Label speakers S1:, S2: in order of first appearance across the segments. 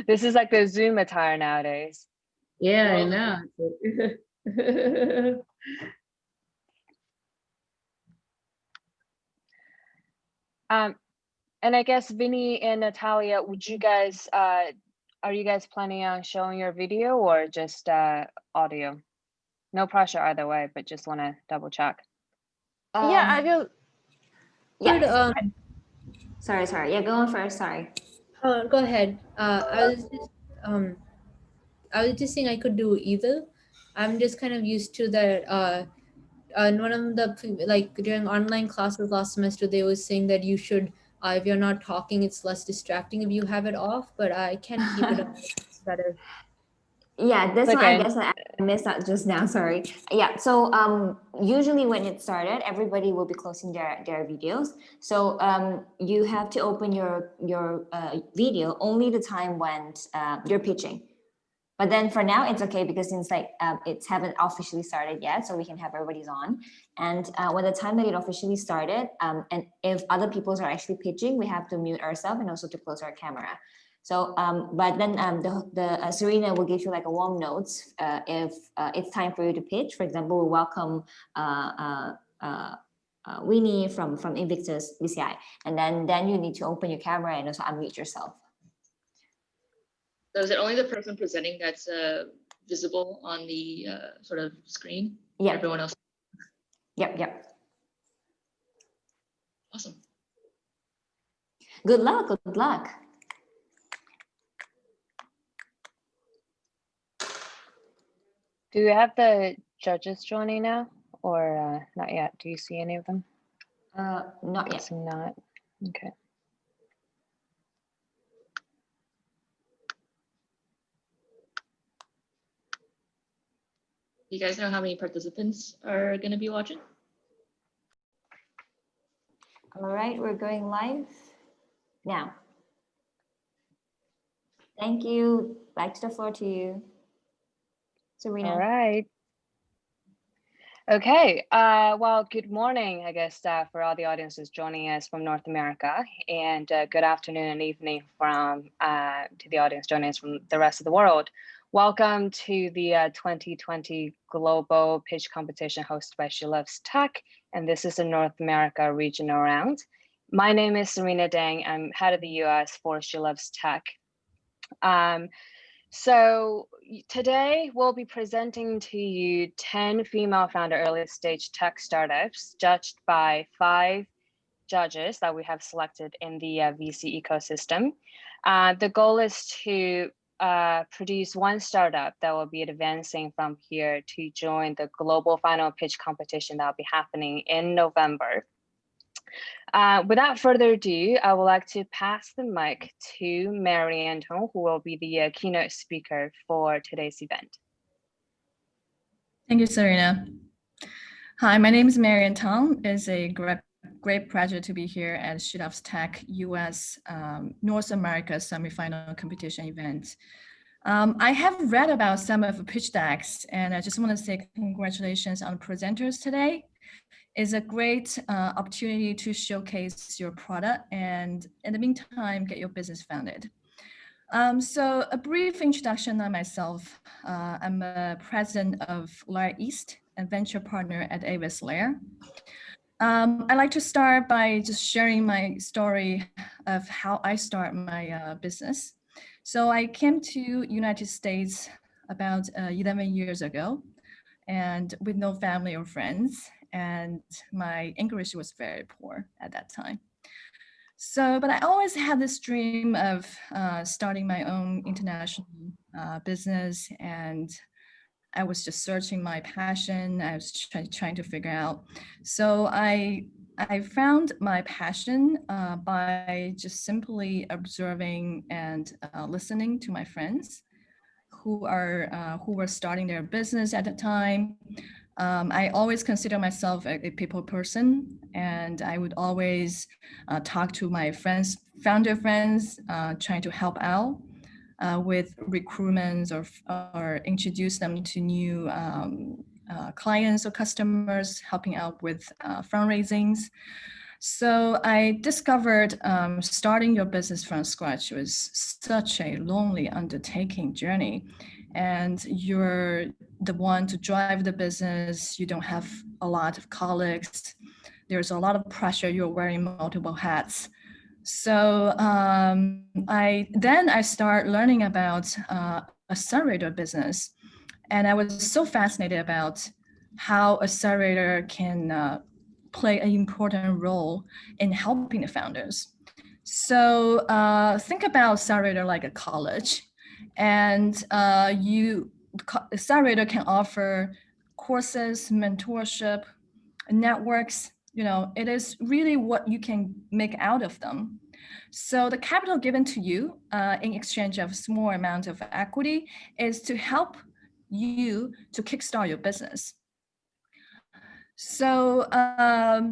S1: This is like the Zoom attire nowadays.
S2: Yeah, I know.
S1: And I guess Vinny and Natalia, would you guys, are you guys planning on showing your video or just audio? No pressure either way, but just want to double check.
S3: Yeah, I will.
S2: Yeah.
S3: Sorry. Yeah, go on first. Sorry.
S2: Go ahead. I was just saying I could do either. I'm just kind of used to that. And one of the like during online classes last semester, they were saying that you should, if you're not talking, it's less distracting if you have it off. But I can keep it on. It's better.
S3: Yeah, this one
S1: Okay.
S3: I guess I missed that just now. Sorry. Yeah. So usually when it started, everybody will be closing their videos. So you have to open your video only the time when you're pitching. But then for now, it's okay because since like it's haven't officially started yet, so we can have everybody's on. And when the time that it officially started, and if other people are actually pitching, we have to mute ourselves and also to close our camera. So, but then the Serena will give you like a warm notes if it's time for you to pitch. For example, we welcome Winnie from Invictus BCI, and then you need to open your camera and also unmute yourself.
S4: So is it only the person presenting that's visible on the sort of screen?
S3: Yeah.
S4: Everyone else?
S3: Yep.
S4: Awesome.
S3: Good luck.
S1: Do you have the judges joining now or not yet? Do you see any of them?
S3: Not yet.
S1: Not. Okay.
S4: You guys know how many participants are going to be watching?
S3: All right, we're going live now. Thank you. Back to the floor to you, Serena.
S1: All right. Okay. Well, good morning, I guess, for all the audiences joining us from North America, and good afternoon and evening from to the audience joining us from the rest of the world. Welcome to the 2020 Global Pitch Competition hosted by She Loves Tech, and this is the North America regional round. My name is Serena Dang. I'm head of the US for She Loves Tech. So today we'll be presenting to you 10 female founder early stage tech startups judged by 5 judges that we have selected in the VC ecosystem. The goal is to produce one startup that will be advancing from here to join the global final pitch competition that will be happening in November. Without further ado, I would like to pass the mic to Mary-Anton, who will be the keynote speaker for today's event.
S5: Thank you, Serena. Hi, my name is Mary-Anton. It's a great pleasure to be here at She Loves Tech US North America semifinal competition event. I have read about some of the pitch decks, and I just want to say congratulations on the presenters today. It's a great opportunity to showcase your product and in the meantime, get your business founded. So a brief introduction on myself. I'm a president of Layer East and venture partner at Avis Layer. I'd like to start by just sharing my story of how I start my business. So I came to United States about 11 years ago and with no family or friends. And my English was very poor at that time. So, but I always had this dream of starting my own international business, and I was just searching my passion. I was trying to figure out. So I found my passion by just simply observing and listening to my friends who were starting their business at the time. I always consider myself a people person, and I would always talk to my friends, founder friends, trying to help out with recruitments or introduce them to new clients or customers, helping out with fundraisings. So I discovered starting your business from scratch was such a lonely undertaking journey. And you're the one to drive the business. You don't have a lot of colleagues. There's a lot of pressure. You're wearing multiple hats. So I start learning about accelerator business. And I was so fascinated about how accelerator can play an important role in helping the founders. So think about accelerator like a college, and accelerator can offer courses, mentorship, networks. You know, it is really what you can make out of them. So the capital given to you in exchange of a small amount of equity is to help you to kickstart your business. So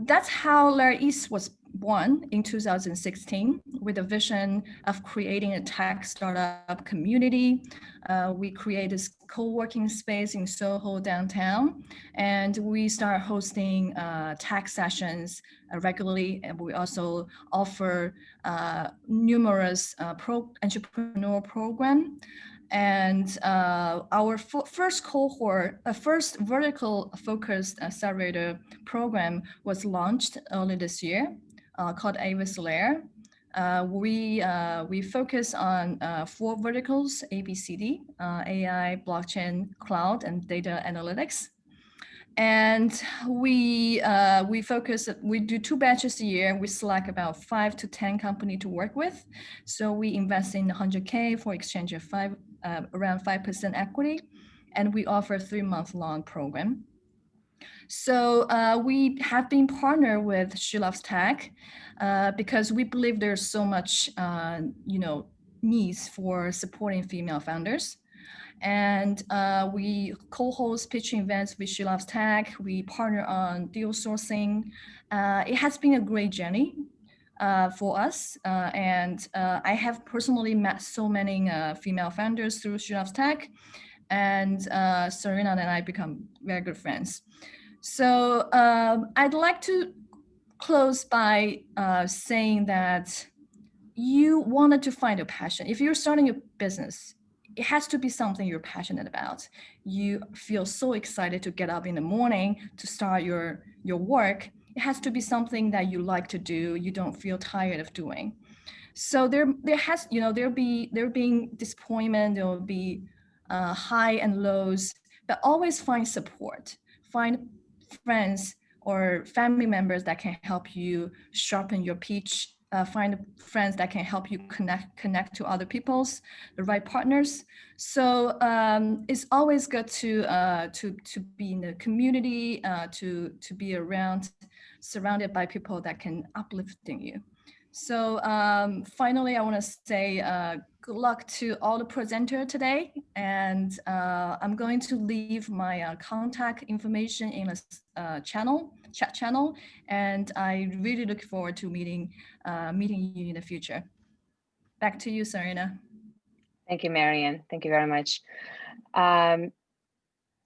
S5: that's how Layer East was born in 2016 with a vision of creating a tech startup community. We created this co-working space in Soho downtown, and we start hosting tech sessions regularly. And we also offer numerous entrepreneur program. And our first cohort, first vertical focused accelerator program was launched early this year called Avis Layer. We focus on 4 verticals: ABCD, AI, blockchain, cloud, and data analytics. And we do 2 batches a year. We select about 5 to 10 companies to work with. So we invest in 100K for exchange of around 5% equity, and we offer a 3-month long program. So we have been partnered with She Loves Tech because we believe there's so much needs for supporting female founders. And we co-host pitching events with She Loves Tech. We partner on deal sourcing. It has been a great journey for us. And I have personally met so many female founders through She Loves Tech. And Serena and I become very good friends. So I'd like to close by saying that you wanted to find a passion. If you're starting a business, it has to be something you're passionate about. You feel so excited to get up in the morning to start your work. It has to be something that you like to do. You don't feel tired of doing. So there'll be disappointment. There will be high and lows, but always find support. Find friends or family members that can help you sharpen your pitch. Find friends that can help you connect to other people's, the right partners. So it's always good to be in the community, to be surrounded by people that can uplifting you. So finally, I want to say good luck to all the presenters today. And I'm going to leave my contact information in a chat channel. And I really look forward to meeting you in the future. Back to you, Serena.
S1: Thank you, Marian. Thank you very much.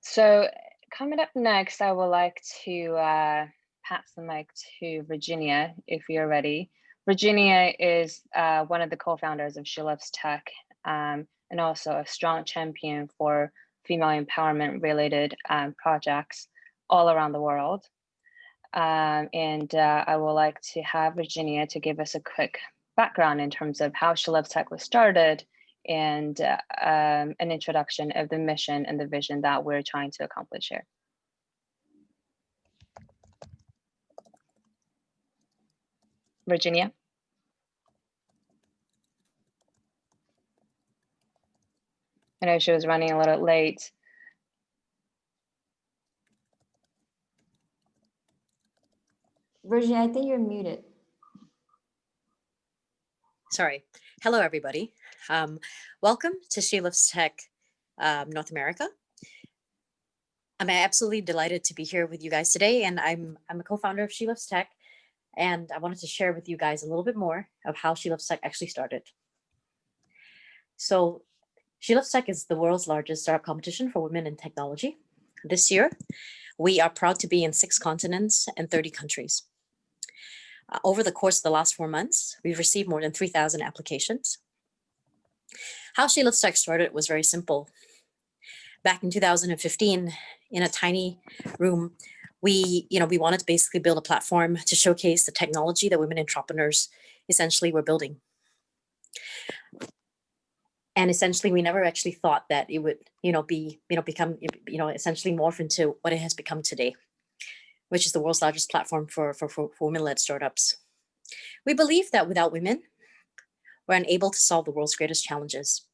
S1: So coming up next, I would like to pass the mic to Virginia, if you're ready. Virginia is one of the co-founders of She Loves Tech, and also a strong champion for female empowerment related projects all around the world. And I would like to have Virginia to give us a quick background in terms of how She Loves Tech was started, and an introduction of the mission and the vision that we're trying to accomplish here. Virginia? I know she was running a little late.
S3: Virginia, I think you're muted.
S6: Sorry. Hello, everybody. Welcome to She Loves Tech North America. I'm absolutely delighted to be here with you guys today, and I'm a co-founder of She Loves Tech, and I wanted to share with you guys a little bit more of how She Loves Tech actually started. So She Loves Tech is the world's largest startup competition for women in technology. This year, we are proud to be in 6 continents and 30 countries. Over the course of the last 4 months, we've received more than 3,000 applications. How She Loves Tech started was very simple. Back in 2015, in a tiny room, we wanted to basically build a platform to showcase the technology that women entrepreneurs essentially were building. And essentially, we never actually thought that it would, become, essentially morph into what it has become today, which is the world's largest platform for women-led startups. We believe that without women, we're unable to solve the world's greatest challenges.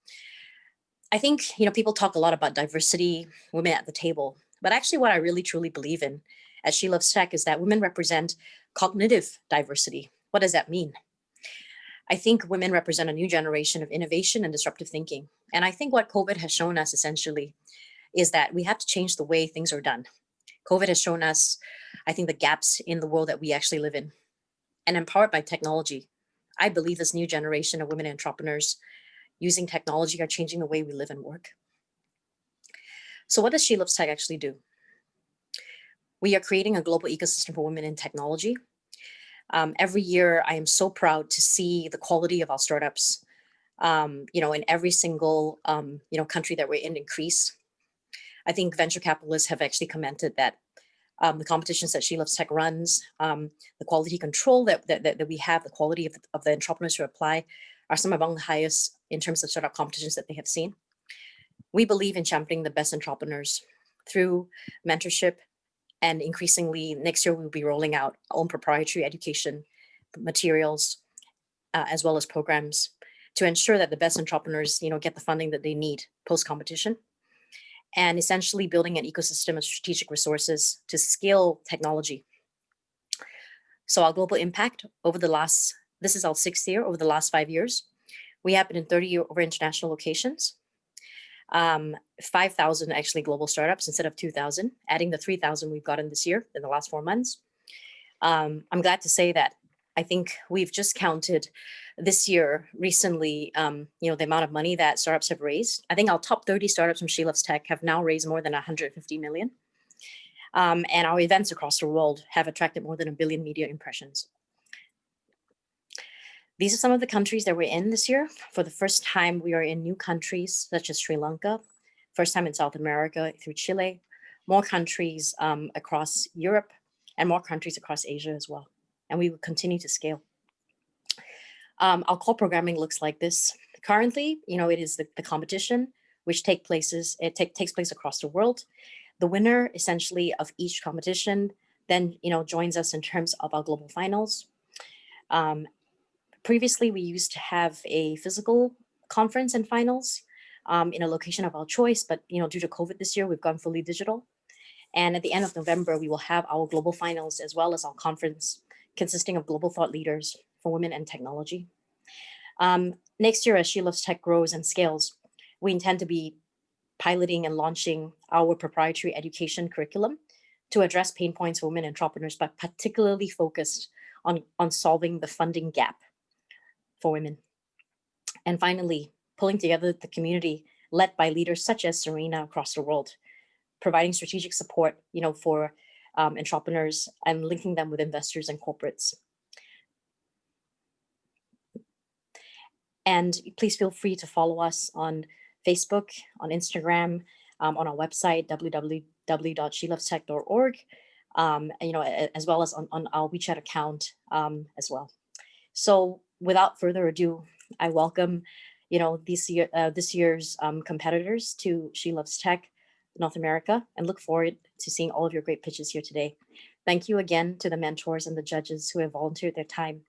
S6: I think, people talk a lot about diversity, women at the table, but actually what I really truly believe in at She Loves Tech is that women represent cognitive diversity. What does that mean? I think women represent a new generation of innovation and disruptive thinking. And I think what COVID has shown us essentially is that we have to change the way things are done. COVID has shown us, I think, the gaps in the world that we actually live in. And empowered by technology, I believe this new generation of women entrepreneurs using technology are changing the way we live and work. So what does She Loves Tech actually do? We are creating a global ecosystem for women in technology. Every year, I am so proud to see the quality of our startups, in every single, country that we're in increase. I think venture capitalists have actually commented that the competitions that She Loves Tech runs, the quality control that we have, the quality of the entrepreneurs who apply are some among the highest in terms of startup competitions that they have seen. We believe in championing the best entrepreneurs through mentorship, and increasingly next year we'll be rolling out our own proprietary education materials, as well as programs to ensure that the best entrepreneurs, get the funding that they need post-competition, and essentially building an ecosystem of strategic resources to scale technology. So our global impact this is our 6th year, over the last 5 years, we have been in 30 over international locations, 5,000 actually global startups instead of 2,000, adding the 3,000 we've gotten this year in the last 4 months. I'm glad to say that I think we've just counted this year recently, the amount of money that startups have raised. I think our top 30 startups from She Loves Tech have now raised more than 150 million. And our events across the world have attracted more than 1 billion media impressions. These are some of the countries that we're in this year. For the first time, we are in new countries such as Sri Lanka, first time in South America through Chile, more countries across Europe, and more countries across Asia as well. And we will continue to scale. Our core programming looks like this. Currently, it is the competition, which takes place across the world. The winner, essentially, of each competition then, joins us in terms of our global finals. Previously, we used to have a physical conference and finals in a location of our choice, but due to COVID this year, we've gone fully digital. And at the end of November, we will have our global finals as well as our conference consisting of global thought leaders for women and technology. Next year, as She Loves Tech grows and scales, we intend to be piloting and launching our proprietary education curriculum to address pain points for women entrepreneurs, but particularly focused on solving the funding gap for women. And finally, pulling together the community led by leaders such as Serena across the world, providing strategic support, for entrepreneurs and linking them with investors and corporates. And please feel free to follow us on Facebook, on Instagram, on our website, www.shelovestech.org, as well as on our WeChat account as well. So without further ado, I welcome, this year's competitors to She Loves Tech North America, and look forward to seeing all of your great pitches here today. Thank you again to the mentors and the judges who have volunteered their time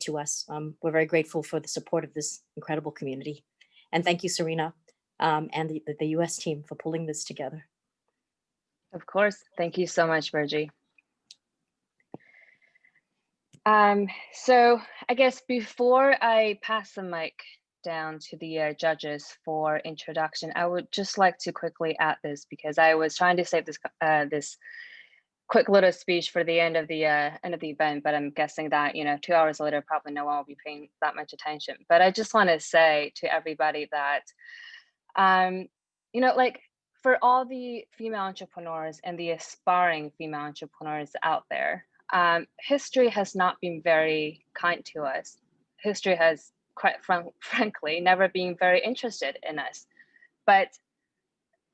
S6: to us. We're very grateful for the support of this incredible community. And thank you, Serena, and the US team for pulling this together.
S1: Of course. Thank you so much, Virgie. So I guess before I pass the mic down to the judges for introduction, I would just like to quickly add this, because I was trying to save this this quick little speech for the end of the event, but I'm guessing that 2 hours later probably no one will be paying that much attention. But I just want to say to everybody that like, for all the female entrepreneurs and the aspiring female entrepreneurs out there, history has not been very kind to us. History has, quite frankly, never been very interested in us. But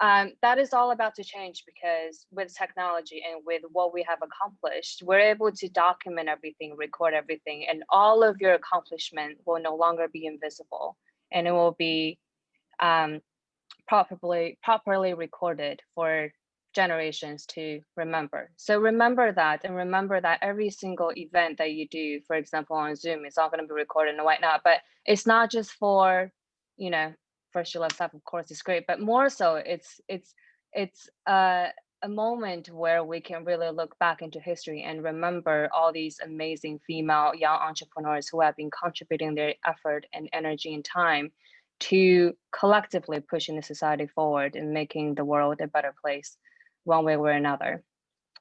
S1: that is all about to change, because with technology and with what we have accomplished, we're able to document everything, record everything, and all of your accomplishment will no longer be invisible, and it will be properly recorded for generations to remember. So remember that, and remember that every single event that you do, for example, on Zoom, it's all going to be recorded and whatnot, but it's not just for, you know, for Sheila's Tech, of course, it's great, but more so it's a moment where we can really look back into history and remember all these amazing female young entrepreneurs who have been contributing their effort and energy and time to collectively pushing the society forward and making the world a better place one way or another.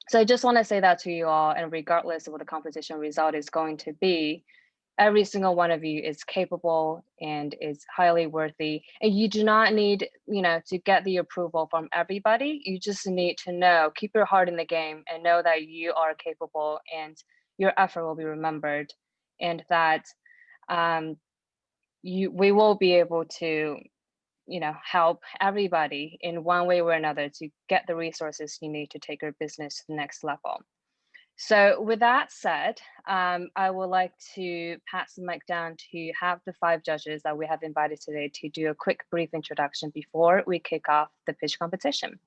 S1: So I just want to say that to you all, and regardless of what the competition result is going to be, every single one of you is capable and is highly worthy. And you do not need, you know, to get the approval from everybody. You just need to know, keep your heart in the game and know that you are capable and your effort will be remembered, and that we will be able to, you know, help everybody in one way or another to get the resources you need to take your business to the next level. So with that said, I would like to pass the mic down to have the 5 judges that we have invited today to do a quick brief introduction before we kick off the pitch competition.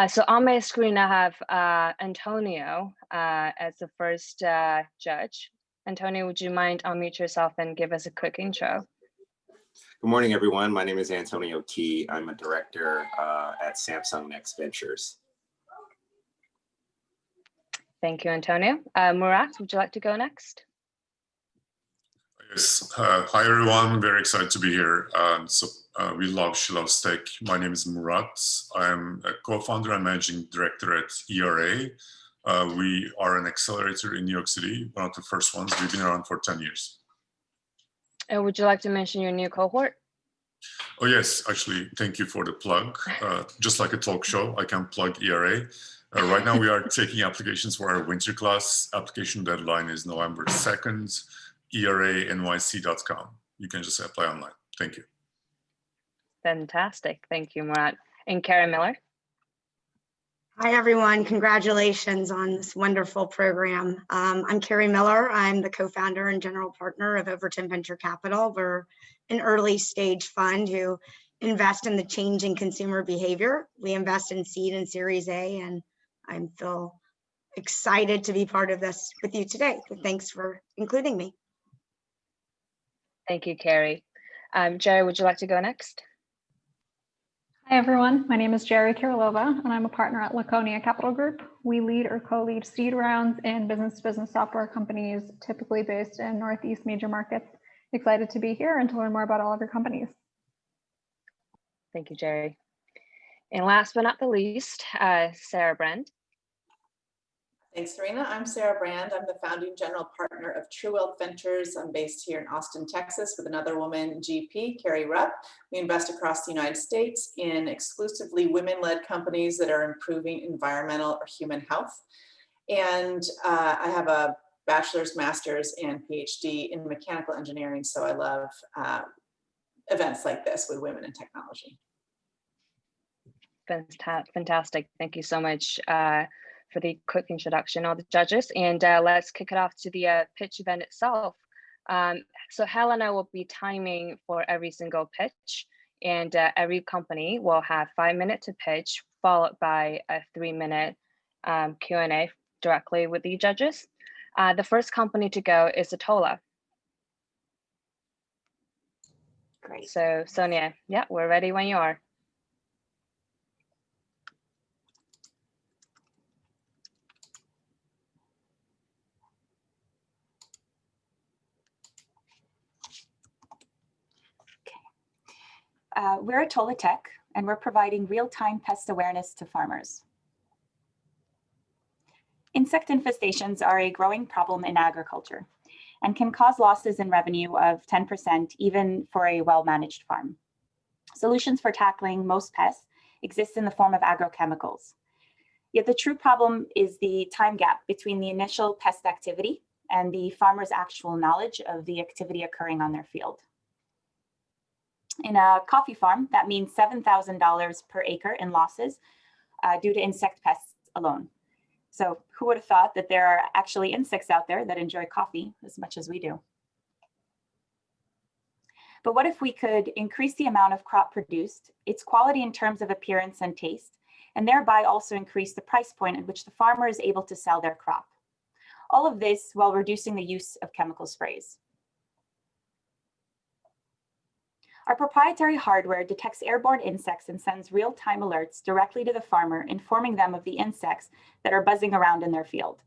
S1: So on my screen, I have Antonio as the first judge. Antonio, would you mind unmute yourself and give us a quick intro?
S7: Good morning, everyone. My name is Antonio T. I'm a director at Samsung Next Ventures.
S1: Thank you, Antonio. Murat, would you like to go next?
S8: Yes. Hi, everyone. Very excited to be here. We love She Loves Tech. My name is Murat. I'm a co-founder and managing director at ERA. We are an accelerator in New York City, one of the first ones. We've been around for 10 years.
S1: And would you like to mention your new cohort?
S8: Oh, yes. Actually, thank you for the plug. Just like a talk show, I can plug ERA. Right now, we are taking applications for our winter class. Application deadline is November 2nd, eranyc.com. You can just apply online. Thank you.
S1: Fantastic. Thank you, Murat. And Kerry Miller.
S9: Hi, everyone. Congratulations on this wonderful program. I'm Kerry Miller. I'm the co-founder and general partner of Overton Venture Capital. We're an early stage fund who invest in the changing consumer behavior. We invest in seed and Series A, and I feel excited to be part of this with you today. Thanks for including me.
S1: Thank you, Kerry. Geri, would you like to go next?
S10: Hi, everyone. My name is Geri Kirilova, and I'm a partner at Laconia Capital Group. We lead or co-lead seed rounds in business-to-business software companies, typically based in Northeast major markets. Excited to be here and to learn more about all of your companies.
S1: Thank you, Geri. And last but not the least, Sara Brand.
S11: Thanks, Serena. I'm Sara Brand. I'm the founding general partner of True Wealth Ventures. I'm based here in Austin, Texas, with another woman, GP, Kerry. We invest across the United States in exclusively women-led companies that are improving environmental or human health. And I have a bachelor's, master's, and PhD in mechanical engineering, so I love events like this with women in technology.
S1: Fantastic. Thank you so much for the quick introduction, all the judges, and let's kick it off to the pitch event itself. So Helena will be timing for every single pitch, and every company will have 5 minutes to pitch, followed by a 3-minute Q&A directly with the judges. The first company to go is Atolla.
S3: Great.
S1: So Sonia, yeah, we're ready when you are.
S12: We're Atolla Tech, and we're providing real-time pest awareness to farmers. Insect infestations are a growing problem in agriculture and can cause losses in revenue of 10% even for a well-managed farm. Solutions for tackling most pests exist in the form of agrochemicals. Yet the true problem is the time gap between the initial pest activity and the farmer's actual knowledge of the activity occurring on their field. In a coffee farm, that means $7,000 per acre in losses due to insect pests alone. So who would have thought that there are actually insects out there that enjoy coffee as much as we do? But what if we could increase the amount of crop produced, its quality in terms of appearance and taste, and thereby also increase the price point at which the farmer is able to sell their crop? All of this while reducing the use of chemical sprays. Our proprietary hardware detects airborne insects and sends real-time alerts directly to the farmer, informing them of the insects that are buzzing around in their field.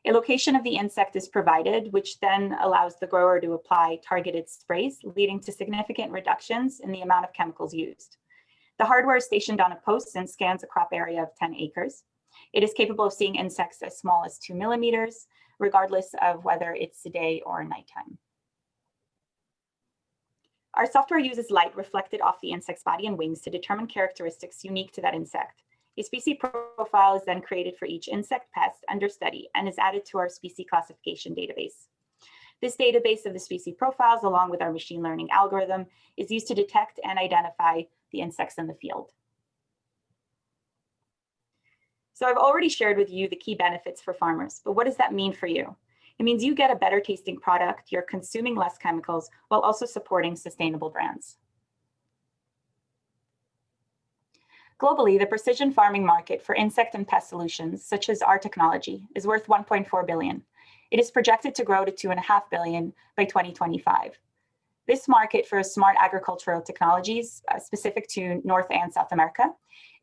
S12: A location of the insect is provided, which then allows the grower to apply targeted sprays, leading to significant reductions in the amount of chemicals used. The hardware is stationed on a post and scans a crop area of 10 acres. It is capable of seeing insects as small as 2 millimeters, regardless of whether it's day or nighttime. Our software uses light reflected off the insect's body and wings to determine characteristics unique to that insect. A species profile is then created for each insect pest under study and is added to our species classification database. This database of the species profiles, along with our machine learning algorithm, is used to detect and identify the insects in the field. So I've already shared with you the key benefits for farmers, but what does that mean for you? It means you get a better tasting product, you're consuming less chemicals while also supporting sustainable brands. Globally, the precision farming market for insect and pest solutions, such as our technology, is worth $1.4 billion. It is projected to grow to $2.5 billion by 2025. This market for smart agricultural technologies, specific to North and South America,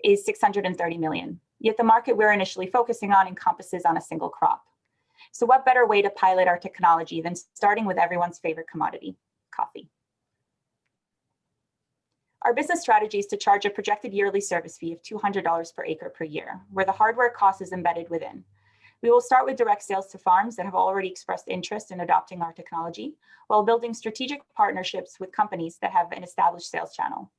S12: is $630 million. Yet the market we're initially focusing on encompasses on a single crop. So what better way to pilot our technology than starting with everyone's favorite commodity, coffee? Our business strategy is to charge a projected yearly service fee of $200 per acre per year, where the hardware cost is embedded within. We will start with direct sales to farms that have already expressed interest in adopting our technology, while building strategic partnerships with companies that have an established sales channel.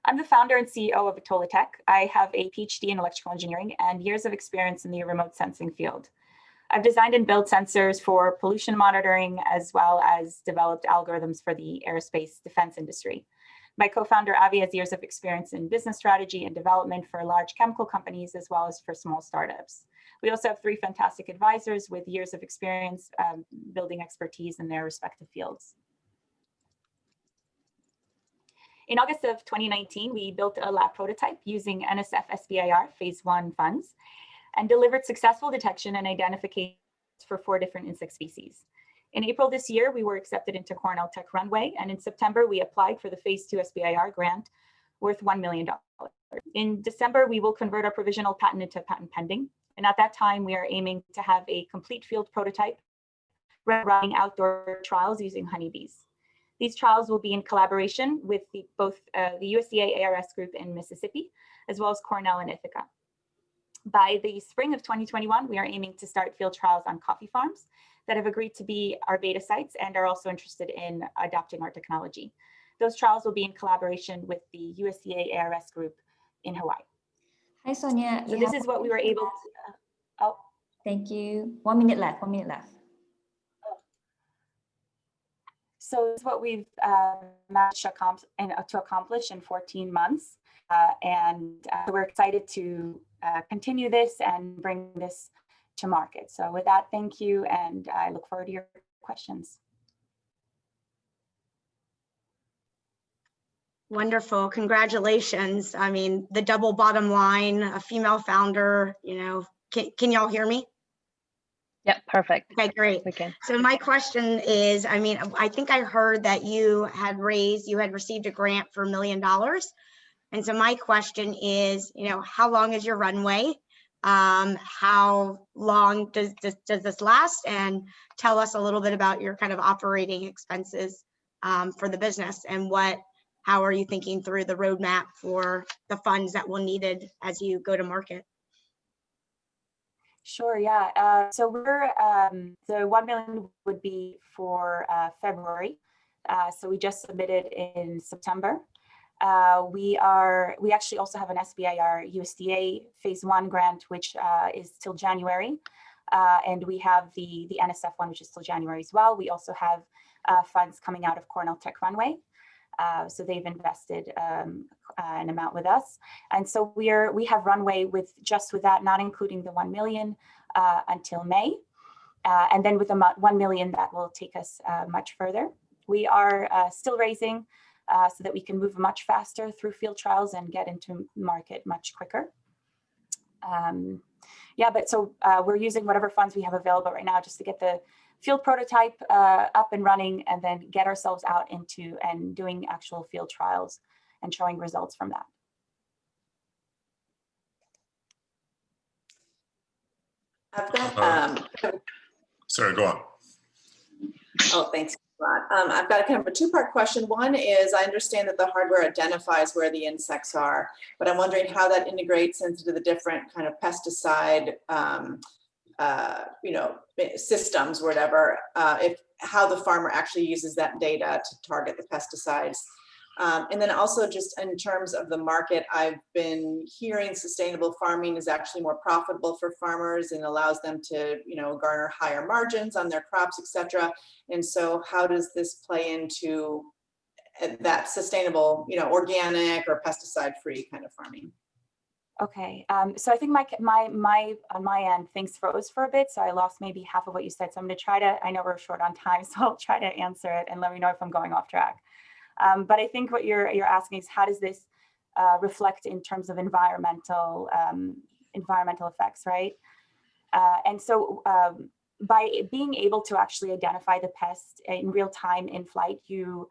S12: I'm the founder and CEO of Atolla Tech. I have a PhD in electrical engineering and years of experience in the remote sensing field. I've designed and built sensors for pollution monitoring, as well as developed algorithms for the aerospace defense industry. My co-founder, Avi, has years of experience in business strategy and development for large chemical companies, as well as for small startups. We also have 3 fantastic advisors with years of experience building expertise in their respective fields. In August of 2019, we built a lab prototype using NSF SBIR Phase 1 funds and delivered successful detection and identification for 4 different insect species. In April this year, we were accepted into Cornell Tech Runway, and in September, we applied for the Phase 2 SBIR grant worth $1 million. In December, we will convert our provisional patent into patent pending, and at that time, we are aiming to have a complete field prototype running outdoor trials using honeybees. These trials will be in collaboration with both the USDA ARS group in Mississippi, as well as Cornell and Ithaca. By the spring of 2021, we are aiming to start field trials on coffee farms that have agreed to be our beta sites and are also interested in adopting our technology. Those trials will be in collaboration with the USDA ARS group in Hawaii.
S3: Hi, Sonia.
S12: So this is what we were able to,
S3: Thank you. 1 minute left, 1 minute left.
S12: So this is what we've managed to accomplish in 14 months. We're excited to continue this and bring this to market. So with that, thank you, and I look forward to your questions.
S9: Wonderful, congratulations. I mean, the double bottom line, a female founder, you know, can y'all hear me?
S1: Yep, perfect.
S9: Okay, great.
S1: We can.
S9: So my question is, I mean, I think I heard that you had received a grant for $1 million. And so my question is, you know, how long is your runway? How long does this last? And tell us a little bit about your kind of operating expenses for the business, and how are you thinking through the roadmap for the funds that will needed as you go to market?
S12: Sure, yeah. So we're, the 1 million would be for February. So we just submitted in September. We actually also have an SBIR USDA phase 1 grant, which is till January. And we have the NSF one, which is till January as well. We also have funds coming out of Cornell Tech Runway. So they've invested an amount with us. And so we have runway with that, not including the 1 million until May. And then with the 1 million, that will take us much further. We are still raising so that we can move much faster through field trials and get into market much quicker. Yeah, but so we're using whatever funds we have available right now just to get the field prototype up and running, and then get ourselves out into and doing actual field trials and showing results from that.
S11: I've got
S8: Sarah, go on.
S11: Oh, thanks, Murat. I've got a kind of a two-part question. One is, I understand that the hardware identifies where the insects are, but I'm wondering how that integrates into the different kind of pesticide, systems, whatever. How the farmer actually uses that data to target the pesticides. And then also just in terms of the market, I've been hearing sustainable farming is actually more profitable for farmers and allows them to, garner higher margins on their crops, etc. And so how does this play into that sustainable, organic or pesticide-free kind of farming?
S12: Okay, so I think on my end, things froze for a bit, so I lost maybe half of what you said. So I'm going to try to, I know we're short on time, so I'll try to answer it and let me know if I'm going off track. But I think what you're asking is, how does this reflect in terms of environmental effects, right? And so by being able to actually identify the pest in real time in flight, you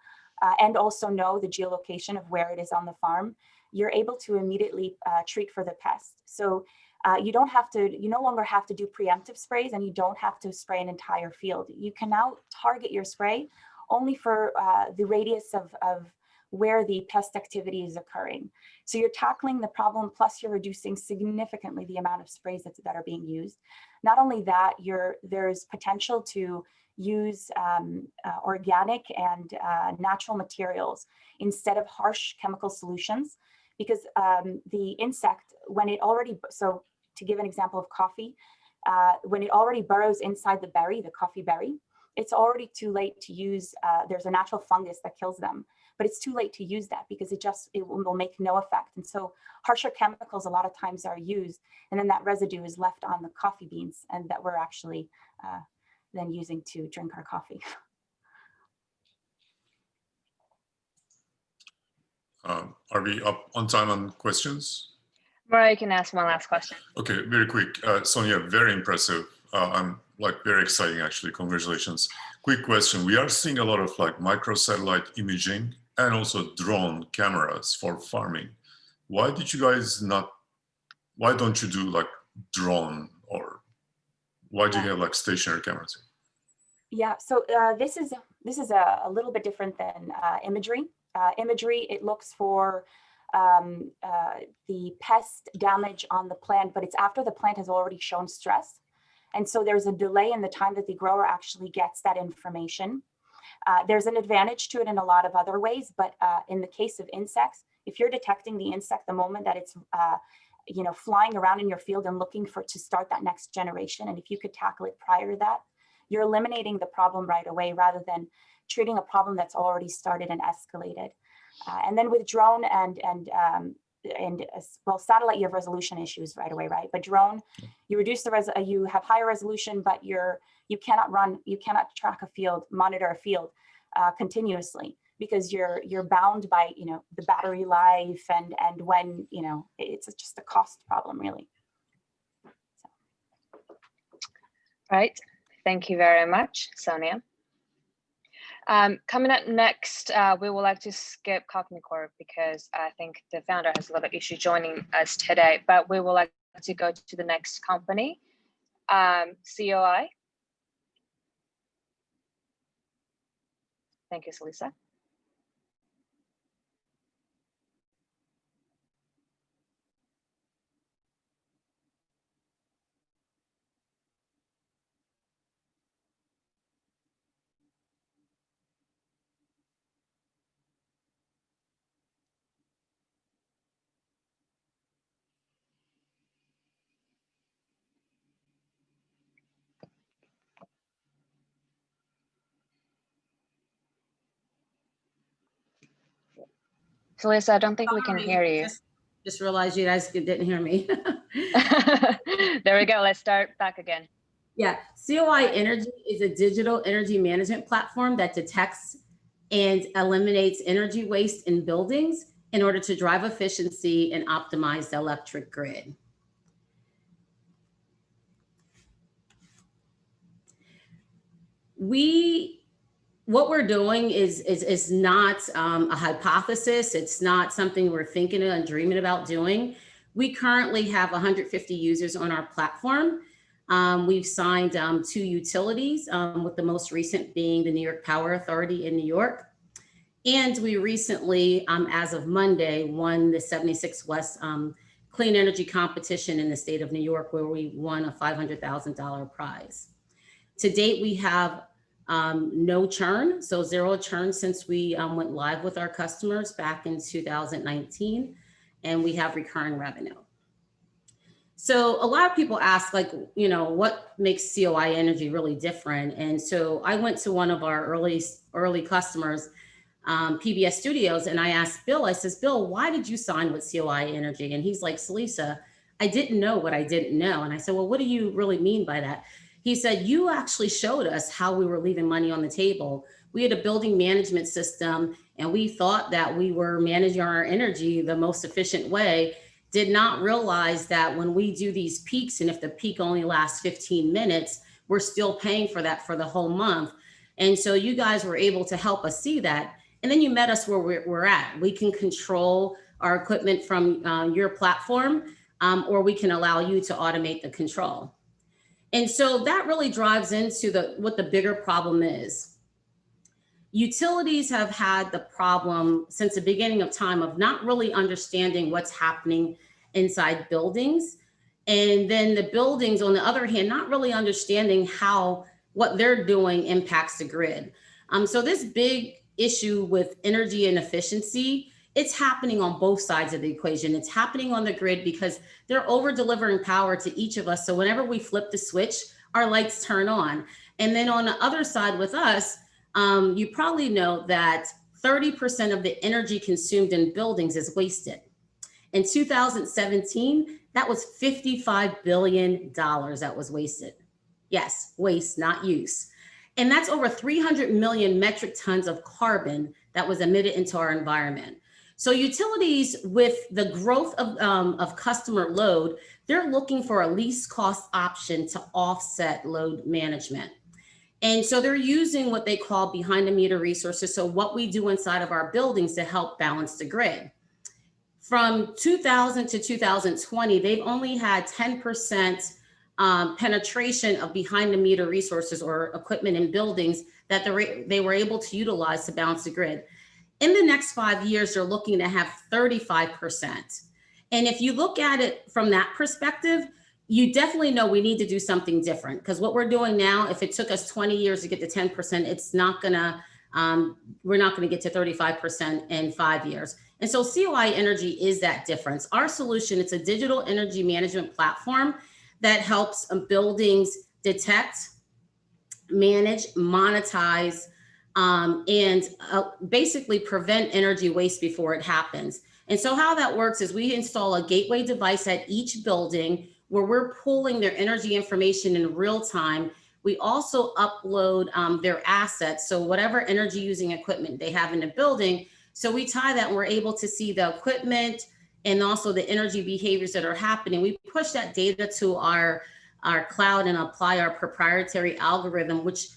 S12: and also know the geolocation of where it is on the farm, you're able to immediately treat for the pest. So you no longer have to do preemptive sprays, and you don't have to spray an entire field. You can now target your spray only for the radius of where the pest activity is occurring. So you're tackling the problem, plus you're reducing significantly the amount of sprays that are being used. Not only that, there's potential to use organic and natural materials instead of harsh chemical solutions, because the insect, when it already, so to give an example of coffee, when it already burrows inside the berry, the coffee berry, it's already too late to use, there's a natural fungus that kills them, but it's too late to use that because it will make no effect. And so harsher chemicals a lot of times are used, and then that residue is left on the coffee beans, and that we're actually then using to drink our coffee.
S8: Are we up on time on questions?
S1: Murat, you can ask one last question.
S8: Okay, very quick. Sonia, very impressive. I'm very exciting, actually. Congratulations. Quick question. We are seeing a lot of microsatellite imaging and also drone cameras for farming. Why did you guys why don't you do drone, or why do you have stationary cameras?
S12: Yeah, so this is a little bit different than imagery. Imagery, it looks for the pest damage on the plant, but it's after the plant has already shown stress. And so there's a delay in the time that the grower actually gets that information. There's an advantage to it in a lot of other ways, but in the case of insects, if you're detecting the insect the moment that it's flying around in your field and looking to start that next generation, and if you could tackle it prior to that, you're eliminating the problem right away rather than treating a problem that's already started and escalated. And then with drone and satellite, you have resolution issues right away, right? But drone, you reduce you have higher resolution, but you cannot track a field, monitor a field continuously, because you're bound by the battery life and when it's just a cost problem, really. So.
S1: Right. Thank you very much, Sonia. Coming up next, we would like to skip Cognicor because I think the founder has a little issue joining us today, but we would like to go to the next company, COI. Thank you, Salisa. So Lisa, I don't think we can
S13: Sorry,
S1: hear you.
S13: Just realized you guys didn't hear me.
S1: There we go. Let's start back again.
S13: Yeah, COI Energy is a digital energy management platform that detects and eliminates energy waste in buildings in order to drive efficiency and optimize the electric grid. What we're doing is not a hypothesis. It's not something we're thinking and dreaming about doing. We currently have 150 users on our platform. We've signed 2 utilities, with the most recent being the New York Power Authority in New York. And we recently, as of Monday, won the 76 West Clean Energy Competition in the state of New York, where we won a $500,000 prize. To date, we have no churn, so 0 churn since we went live with our customers back in 2019, and we have recurring revenue. So a lot of people ask, like, you know, what makes COI Energy really different? And so I went to one of our early customers, PBS Studios, and I asked Bill, I says, Bill, why did you sign with COI Energy? And he's like, Salisa, I didn't know what I didn't know. And I said, well, what do you really mean by that? He said, you actually showed us how we were leaving money on the table. We had a building management system, and we thought that we were managing our energy the most efficient way. Did not realize that when we do these peaks, and if the peak only lasts 15 minutes, we're still paying for that for the whole month. And so you guys were able to help us see that. And then you met us where we're at. We can control our equipment from your platform, or we can allow you to automate the control. And so that really drives into what the bigger problem is. Utilities have had the problem since the beginning of time of not really understanding what's happening inside buildings. And then the buildings, on the other hand, not really understanding how what they're doing impacts the grid. So this big issue with energy and efficiency, it's happening on both sides of the equation. It's happening on the grid because they're over delivering power to each of us. So whenever we flip the switch, our lights turn on. And then on the other side with us, you probably know that 30% of the energy consumed in buildings is wasted. In 2017, that was $55 billion that was wasted. Yes, waste, not use. And that's over 300 million metric tons of carbon that was emitted into our environment. So utilities, with the growth of customer load, they're looking for a least cost option to offset load management. And so they're using what they call behind the meter resources. So what we do inside of our buildings to help balance the grid. From 2000 to 2020, they've only had 10% penetration of behind the meter resources or equipment in buildings that they were able to utilize to balance the grid. In the next 5 years, they're looking to have 35%. And if you look at it from that perspective, you definitely know we need to do something different, because what we're doing now, if it took us 20 years to get to 10%, it's not gonna, we're not gonna get to 35% in 5 years. And so COI Energy is that difference. Our solution, it's a digital energy management platform that helps buildings detect, manage, monetize, and basically prevent energy waste before it happens. And so how that works is we install a gateway device at each building where we're pulling their energy information in real time. We also upload their assets, so whatever energy using equipment they have in the building. So we tie that and we're able to see the equipment and also the energy behaviors that are happening. We push that data to our cloud and apply our proprietary algorithm, which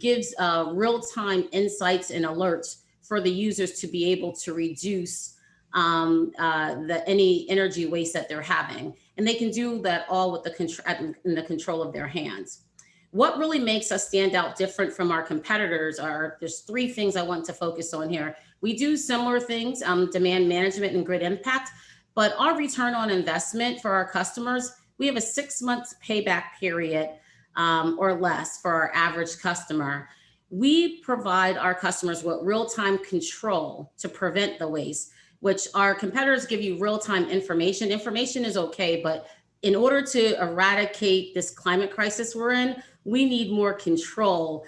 S13: gives real-time insights and alerts for the users to be able to reduce any energy waste that they're having. And they can do that all with in the control of their hands. What really makes us stand out different from our competitors there's 3 things I want to focus on here. We do similar things, demand management and grid impact, but our return on investment for our customers, we have a 6 months payback period or less for our average customer. We provide our customers with real-time control to prevent the waste, which our competitors give you real-time information. Information is okay, but in order to eradicate this climate crisis we're in, we need more control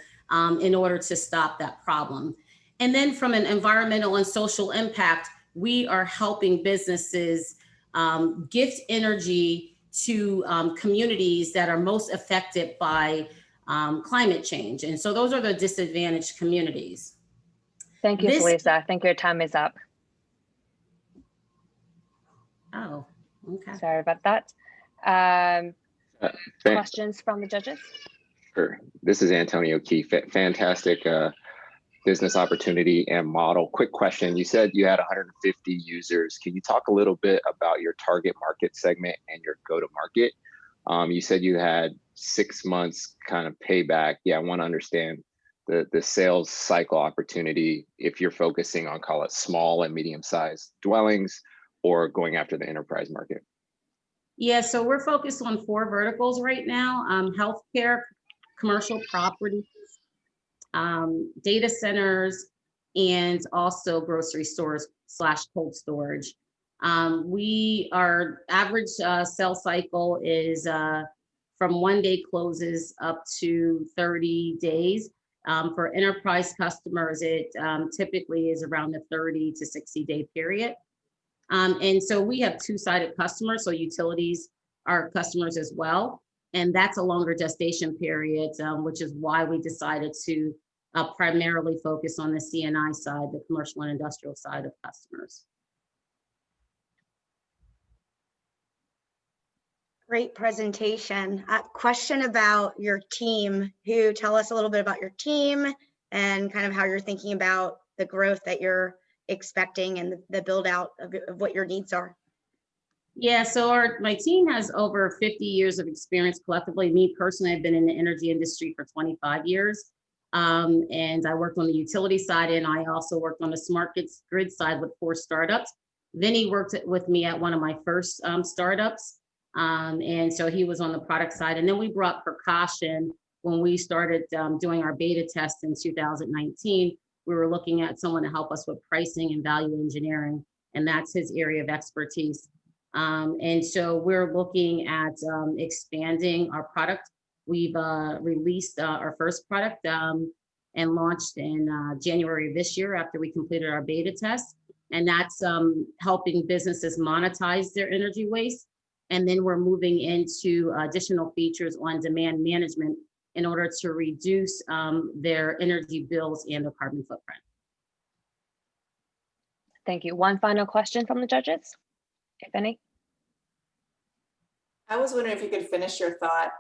S13: in order to stop that problem. And then from an environmental and social impact, we are helping businesses gift energy to communities that are most affected by climate change. And so those are the disadvantaged communities.
S1: Thank you, Lisa. I think your time is up.
S13: Oh, okay.
S1: Sorry about that. Questions from the judges?
S7: Sure. This is Antonio Key. Fantastic business opportunity and model. Quick question. You said you had 150 users. Can you talk a little bit about your target market segment and your go-to-market? You said you had 6 months kind of payback. Yeah, I want to understand the sales cycle opportunity if you're focusing on, call it, small and medium-sized dwellings or going after the enterprise market.
S13: Yeah, so we're focused on 4 verticals right now: healthcare, commercial properties, data centers, and also grocery stores / cold storage. Our average sales cycle is from 1 day closes up to 30 days. For enterprise customers, it typically is around the 30 to 60 day period. And so we have 2-sided customers, so utilities are customers as well. And that's a longer gestation period, which is why we decided to primarily focus on the C&I side, the commercial and industrial side of customers.
S9: Great presentation. Question about your team. Tell us a little bit about your team and kind of how you're thinking about the growth that you're expecting and the build out of what your needs are.
S13: Yeah, so my team has over 50 years of experience collectively. Me personally, I've been in the energy industry for 25 years. And I worked on the utility side, and I also worked on the smart grid side with 4 startups. Vinny worked with me at one of my first startups. And so he was on the product side. And then we brought Prakash in when we started doing our beta test in 2019. We were looking at someone to help us with pricing and value engineering, and that's his area of expertise. And so we're looking at expanding our product. We've released our first product and launched in January of this year after we completed our beta test. And that's helping businesses monetize their energy waste. And then we're moving into additional features on demand management in order to reduce their energy bills and their carbon footprint.
S1: Thank you. One final question from the judges, if any.
S11: I was wondering if you could finish your thought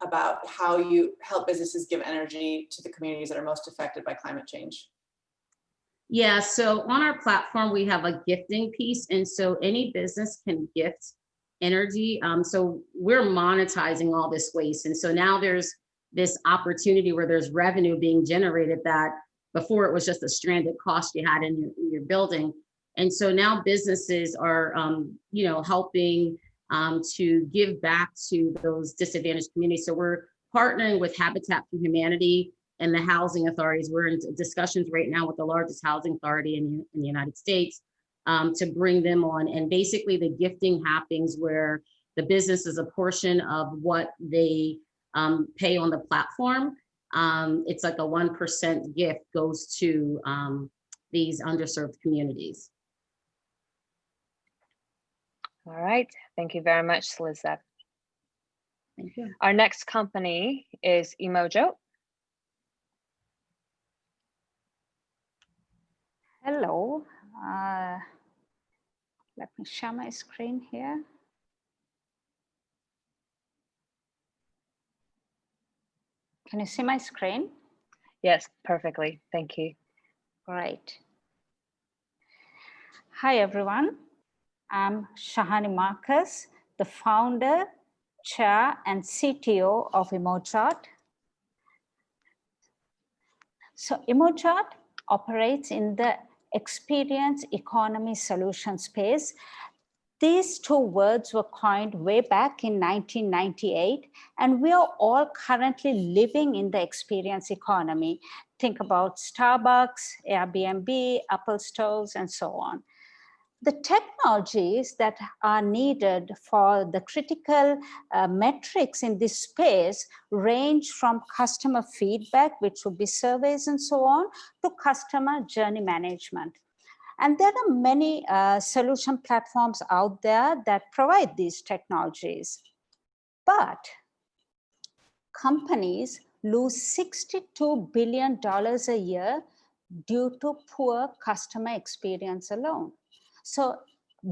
S11: about how you help businesses give energy to the communities that are most affected by climate change.
S13: Yeah, so on our platform, we have a gifting piece. And so any business can gift energy. So we're monetizing all this waste. And so now there's this opportunity where there's revenue being generated that before it was just a stranded cost you had in your building. And so now businesses are, helping to give back to those disadvantaged communities. So we're partnering with Habitat for Humanity and the housing authorities. We're in discussions right now with the largest housing authority in the United States to bring them on. And basically the gifting happens where the business is a portion of what they pay on the platform. It's like a 1% gift goes to these underserved communities.
S1: All right, thank you very much, Lisa.
S13: Thank you.
S1: Our next company is Emojot.
S14: Hello, let me share my screen here. Can you see my screen?
S1: Yes, perfectly, thank you.
S14: Great. Hi, everyone. I'm Shahani Marcus, the founder, chair, and CTO of Emojot. So Emojot operates in the experience economy solution space. These 2 words were coined way back in 1998, and we are all currently living in the experience economy. Think about Starbucks, Airbnb, Apple stores, and so on. The technologies that are needed for the critical metrics in this space range from customer feedback, which would be surveys and so on, to customer journey management. And there are many solution platforms out there that provide these technologies. But companies lose $62 billion a year due to poor customer experience alone. So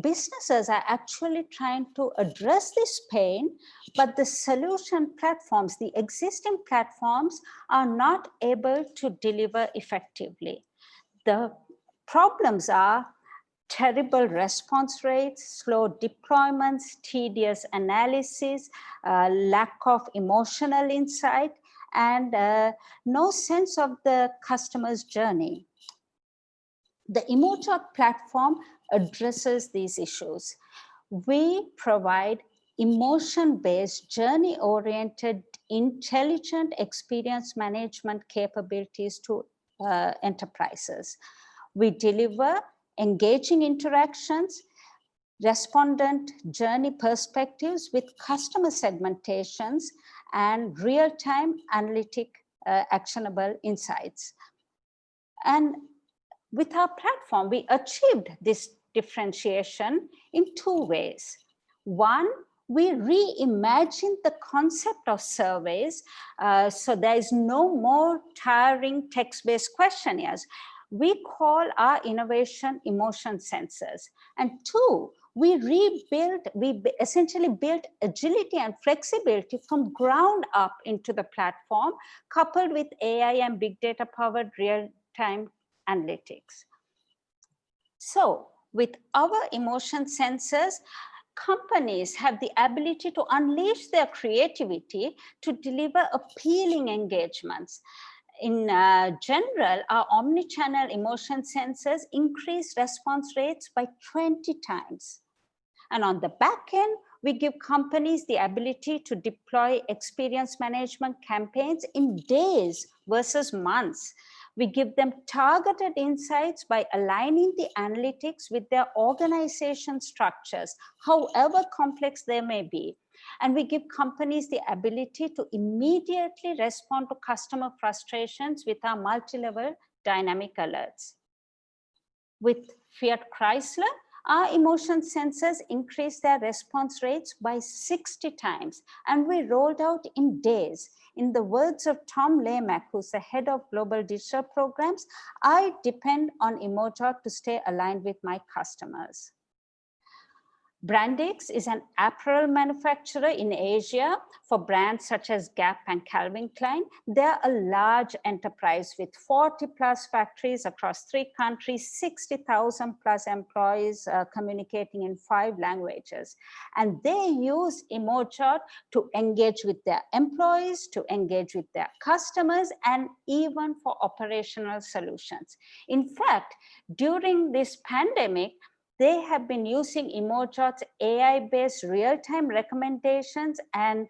S14: businesses are actually trying to address this pain, but the solution platforms, the existing platforms, are not able to deliver effectively. The problems are terrible response rates, slow deployments, tedious analysis, lack of emotional insight, and no sense of the customer's journey. The Emojot platform addresses these issues. We provide emotion-based, journey-oriented, intelligent experience management capabilities to enterprises. We deliver engaging interactions, respondent journey perspectives with customer segmentations, and real-time analytic actionable insights. And with our platform, we achieved this differentiation in two ways. One, we reimagined the concept of surveys, so there is no more tiring text-based questionnaires. We call our innovation emotion sensors. And two, we essentially built agility and flexibility from ground up into the platform, coupled with AI and big data powered real-time analytics. So with our emotion sensors, companies have the ability to unleash their creativity to deliver appealing engagements. In general, our omnichannel emotion sensors increase response rates by 20 times. And on the back end, we give companies the ability to deploy experience management campaigns in days versus months. We give them targeted insights by aligning the analytics with their organization structures, however complex they may be. And we give companies the ability to immediately respond to customer frustrations with our multi-level dynamic alerts. With Fiat Chrysler, our emotion sensors increased their response rates by 60 times, and we rolled out in days. In the words of Tom Lemack, who's the head of global digital programs, I depend on Emojot to stay aligned with my customers. Brandix is an apparel manufacturer in Asia for brands such as Gap and Calvin Klein. They're a large enterprise with 40 plus factories across 3 countries, 60,000 plus employees communicating in 5 languages. And they use Emojot to engage with their employees, to engage with their customers, and even for operational solutions. In fact, during this pandemic, they have been using Emojot's AI-based real-time recommendations and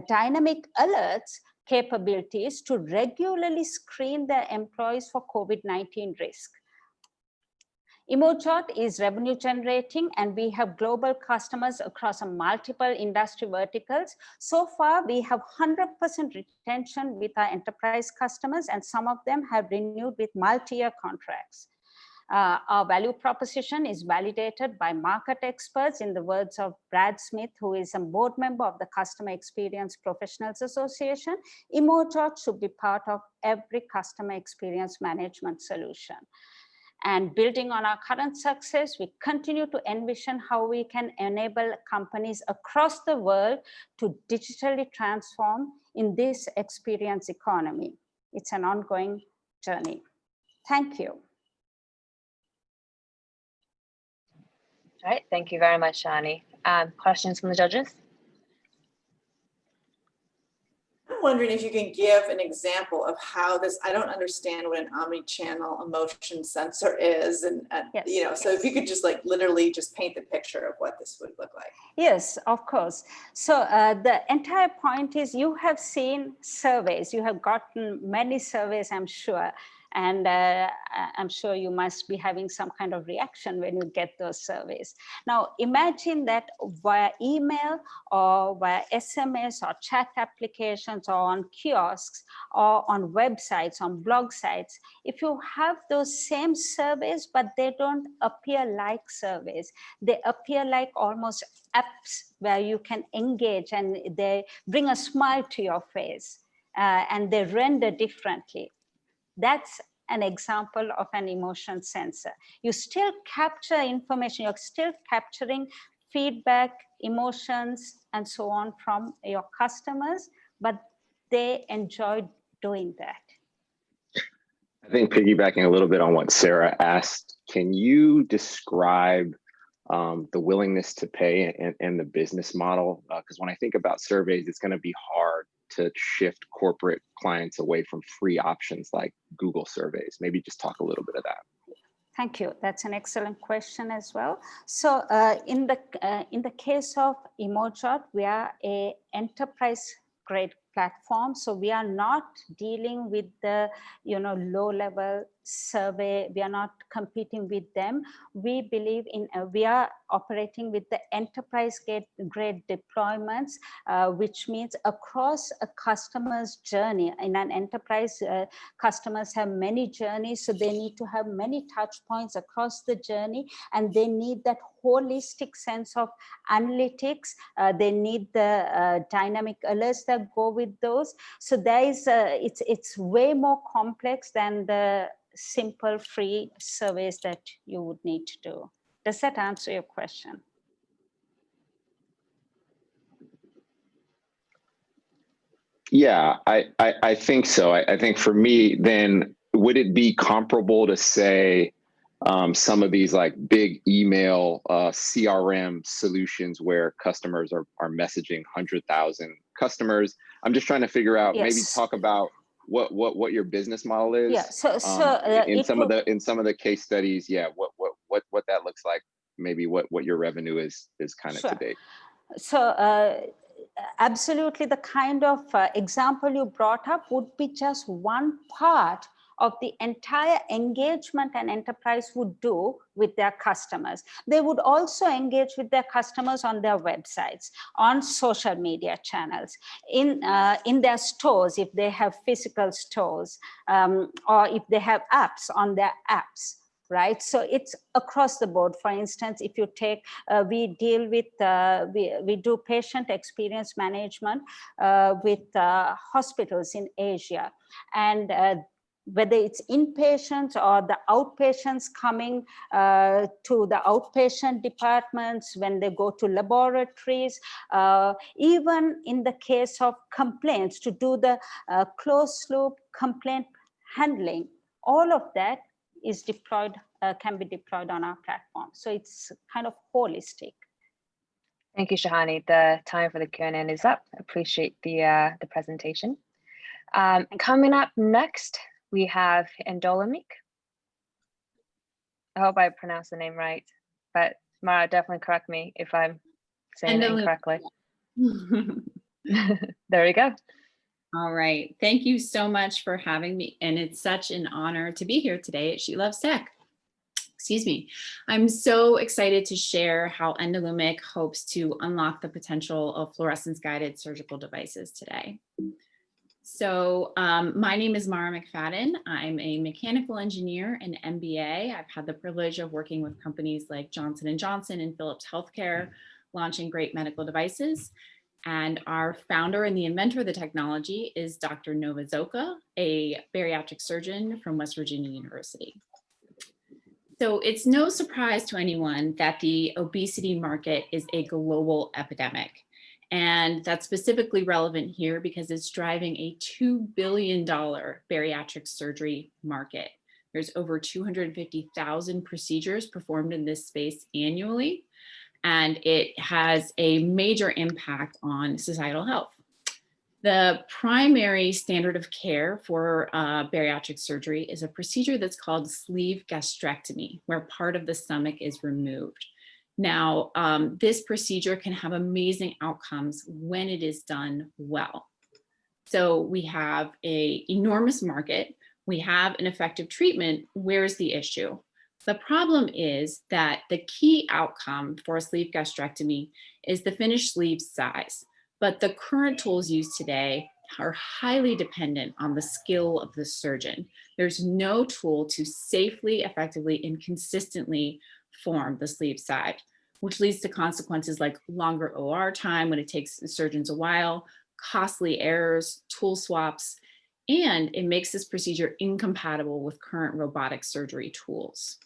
S14: dynamic alerts capabilities to regularly screen their employees for COVID-19 risk. Emojot is revenue generating, and we have global customers across multiple industry verticals. So far, we have 100% retention with our enterprise customers, and some of them have renewed with multi-year contracts. Our value proposition is validated by market experts. In the words of Brad Smith, who is a board member of the Customer Experience Professionals Association, Emojot should be part of every customer experience management solution. And building on our current success, we continue to envision how we can enable companies across the world to digitally transform in this experience economy. It's an ongoing journey. Thank you.
S1: All right, thank you very much, Shani. Questions from the judges?
S11: I'm wondering if you can give an example of how this, I don't understand what an omni-channel emotion sensor is. And,
S14: yes.
S11: You know, so if you could just like literally just paint the picture of what this would look like.
S14: Yes, of course. So the entire point is you have seen surveys, you have gotten many surveys, I'm sure. And I'm sure you must be having some kind of reaction when you get those surveys. Now, imagine that via email or via SMS or chat applications or on kiosks or on websites, on blog sites, if you have those same surveys, but they don't appear like surveys, they appear like almost apps where you can engage and they bring a smile to your face and they render differently. That's an example of an emotion sensor. You still capture information, you're still capturing feedback, emotions, and so on from your customers, but they enjoy doing that.
S7: I think piggybacking a little bit on what Sara asked, can you describe the willingness to pay and the business model? Because when I think about surveys, it's going to be hard to shift corporate clients away from free options like Google surveys. Maybe just talk a little bit of that.
S14: Thank you. That's an excellent question as well. So in the case of Emojot, we are a enterprise grade platform. So we are not dealing with the low-level survey. We are not competing with them. We believe in we are operating with the enterprise grade deployments, which means across a customer's journey. In an enterprise, customers have many journeys, so they need to have many touch points across the journey, and they need that holistic sense of analytics. They need the dynamic alerts that go with those. So there is it's way more complex than the simple free surveys that you would need to do. Does that answer your question?
S7: Yeah, I think so. I think for me, then, would it be comparable to say some of these like big email CRM solutions where customers are messaging 100,000 customers? I'm just trying to figure out,
S14: Yes.
S7: maybe talk about what your business model is.
S14: Yeah. So
S7: in some of the case studies, yeah, what that looks like, maybe what your revenue is kind of
S14: sure.
S7: to date.
S14: So absolutely, the kind of example you brought up would be just one part of the entire engagement an enterprise would do with their customers. They would also engage with their customers on their websites, on social media channels, in their stores if they have physical stores, or if they have apps on their apps. Right, so it's across the board. For instance, if you take, we deal with, we do patient experience management with hospitals in Asia, and whether it's inpatients or the outpatients coming to the outpatient departments, when they go to laboratories, even in the case of complaints, to do the closed loop complaint handling, all of that is deployed, can be deployed on our platform. So it's kind of holistic.
S1: Thank you, Shahani. The time for the Q&A is up. Appreciate the presentation. Coming up next, we have Endolumik. I hope I pronounced the name right, but Mara, definitely correct me if I'm saying it incorrectly. There we go.
S15: All right. Thank you so much for having me. And it's such an honor to be here today at She Loves Tech. Excuse me. I'm so excited to share how Endolumik hopes to unlock the potential of fluorescence-guided surgical devices today. So my name is Mara McFadden. I'm a mechanical engineer and MBA. I've had the privilege of working with companies like Johnson & Johnson and Philips Healthcare, launching great medical devices. And our founder and the inventor of the technology is Dr. Nova Zoka, a bariatric surgeon from West Virginia University. So it's no surprise to anyone that the obesity market is a global epidemic. And that's specifically relevant here because it's driving a $2 billion bariatric surgery market. There's over 250,000 procedures performed in this space annually, and it has a major impact on societal health. The primary standard of care for bariatric surgery is a procedure that's called sleeve gastrectomy, where part of the stomach is removed. Now, this procedure can have amazing outcomes when it is done well. So we have an enormous market We have an effective treatment. Where's the issue? The problem is that the key outcome for a sleeve gastrectomy is the finished sleeve size, but the current tools used today are highly dependent on the skill of the surgeon. There's no tool to safely, effectively, and consistently form the sleeve side, which leads to consequences like longer OR time when it takes surgeons a while, costly errors, tool swaps, and it makes this procedure incompatible with current robotic surgery tools.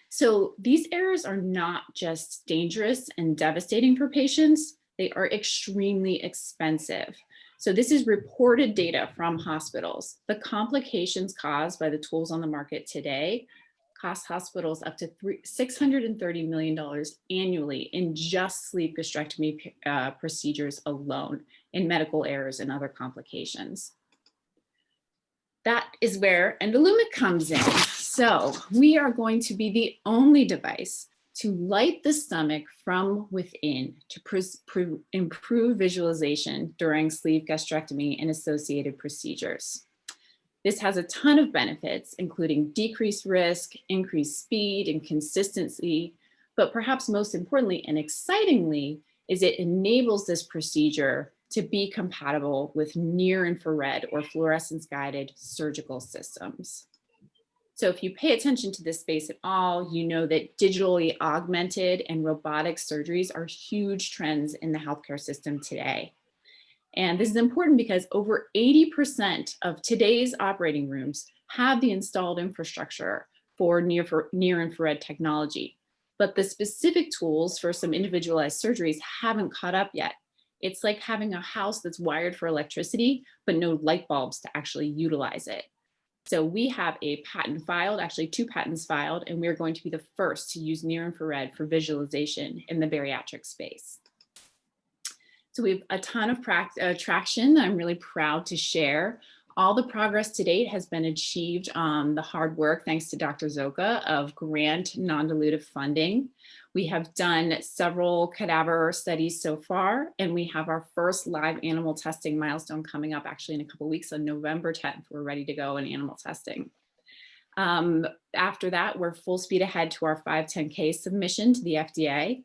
S15: So these errors are not just dangerous and devastating for patients, they are extremely expensive. So this is reported data from hospitals. The complications caused by the tools on the market today cost hospitals up to $630 million annually in just sleeve gastrectomy procedures alone, in medical errors and other complications. That is where Endolumik comes in. So we are going to be the only device to light the stomach from within to improve visualization during sleeve gastrectomy and associated procedures. This has a ton of benefits, including decreased risk, increased speed and consistency, but perhaps most importantly and excitingly is it enables this procedure to be compatible with near infrared or fluorescence guided surgical systems. So if you pay attention to this space at all, you know that digitally augmented and robotic surgeries are huge trends in the healthcare system today. And this is important because over 80% of today's operating rooms have the installed infrastructure for near infrared technology, but the specific tools for some individualized surgeries haven't caught up yet. It's like having a house that's wired for electricity, but no light bulbs to actually utilize it. So we have a patent filed, actually 2 patents filed, and we're going to be the first to use near infrared for visualization in the bariatric space. So we have a ton of traction I'm really proud to share. All the progress to date has been achieved on the hard work, thanks to Dr. Zoka, of grant non-dilutive funding. We have done several cadaver studies so far, and we have our first live animal testing milestone coming up actually in a couple of weeks on November 10th. We're ready to go in animal testing. After that, we're full speed ahead to our 510(k) submission to the FDA.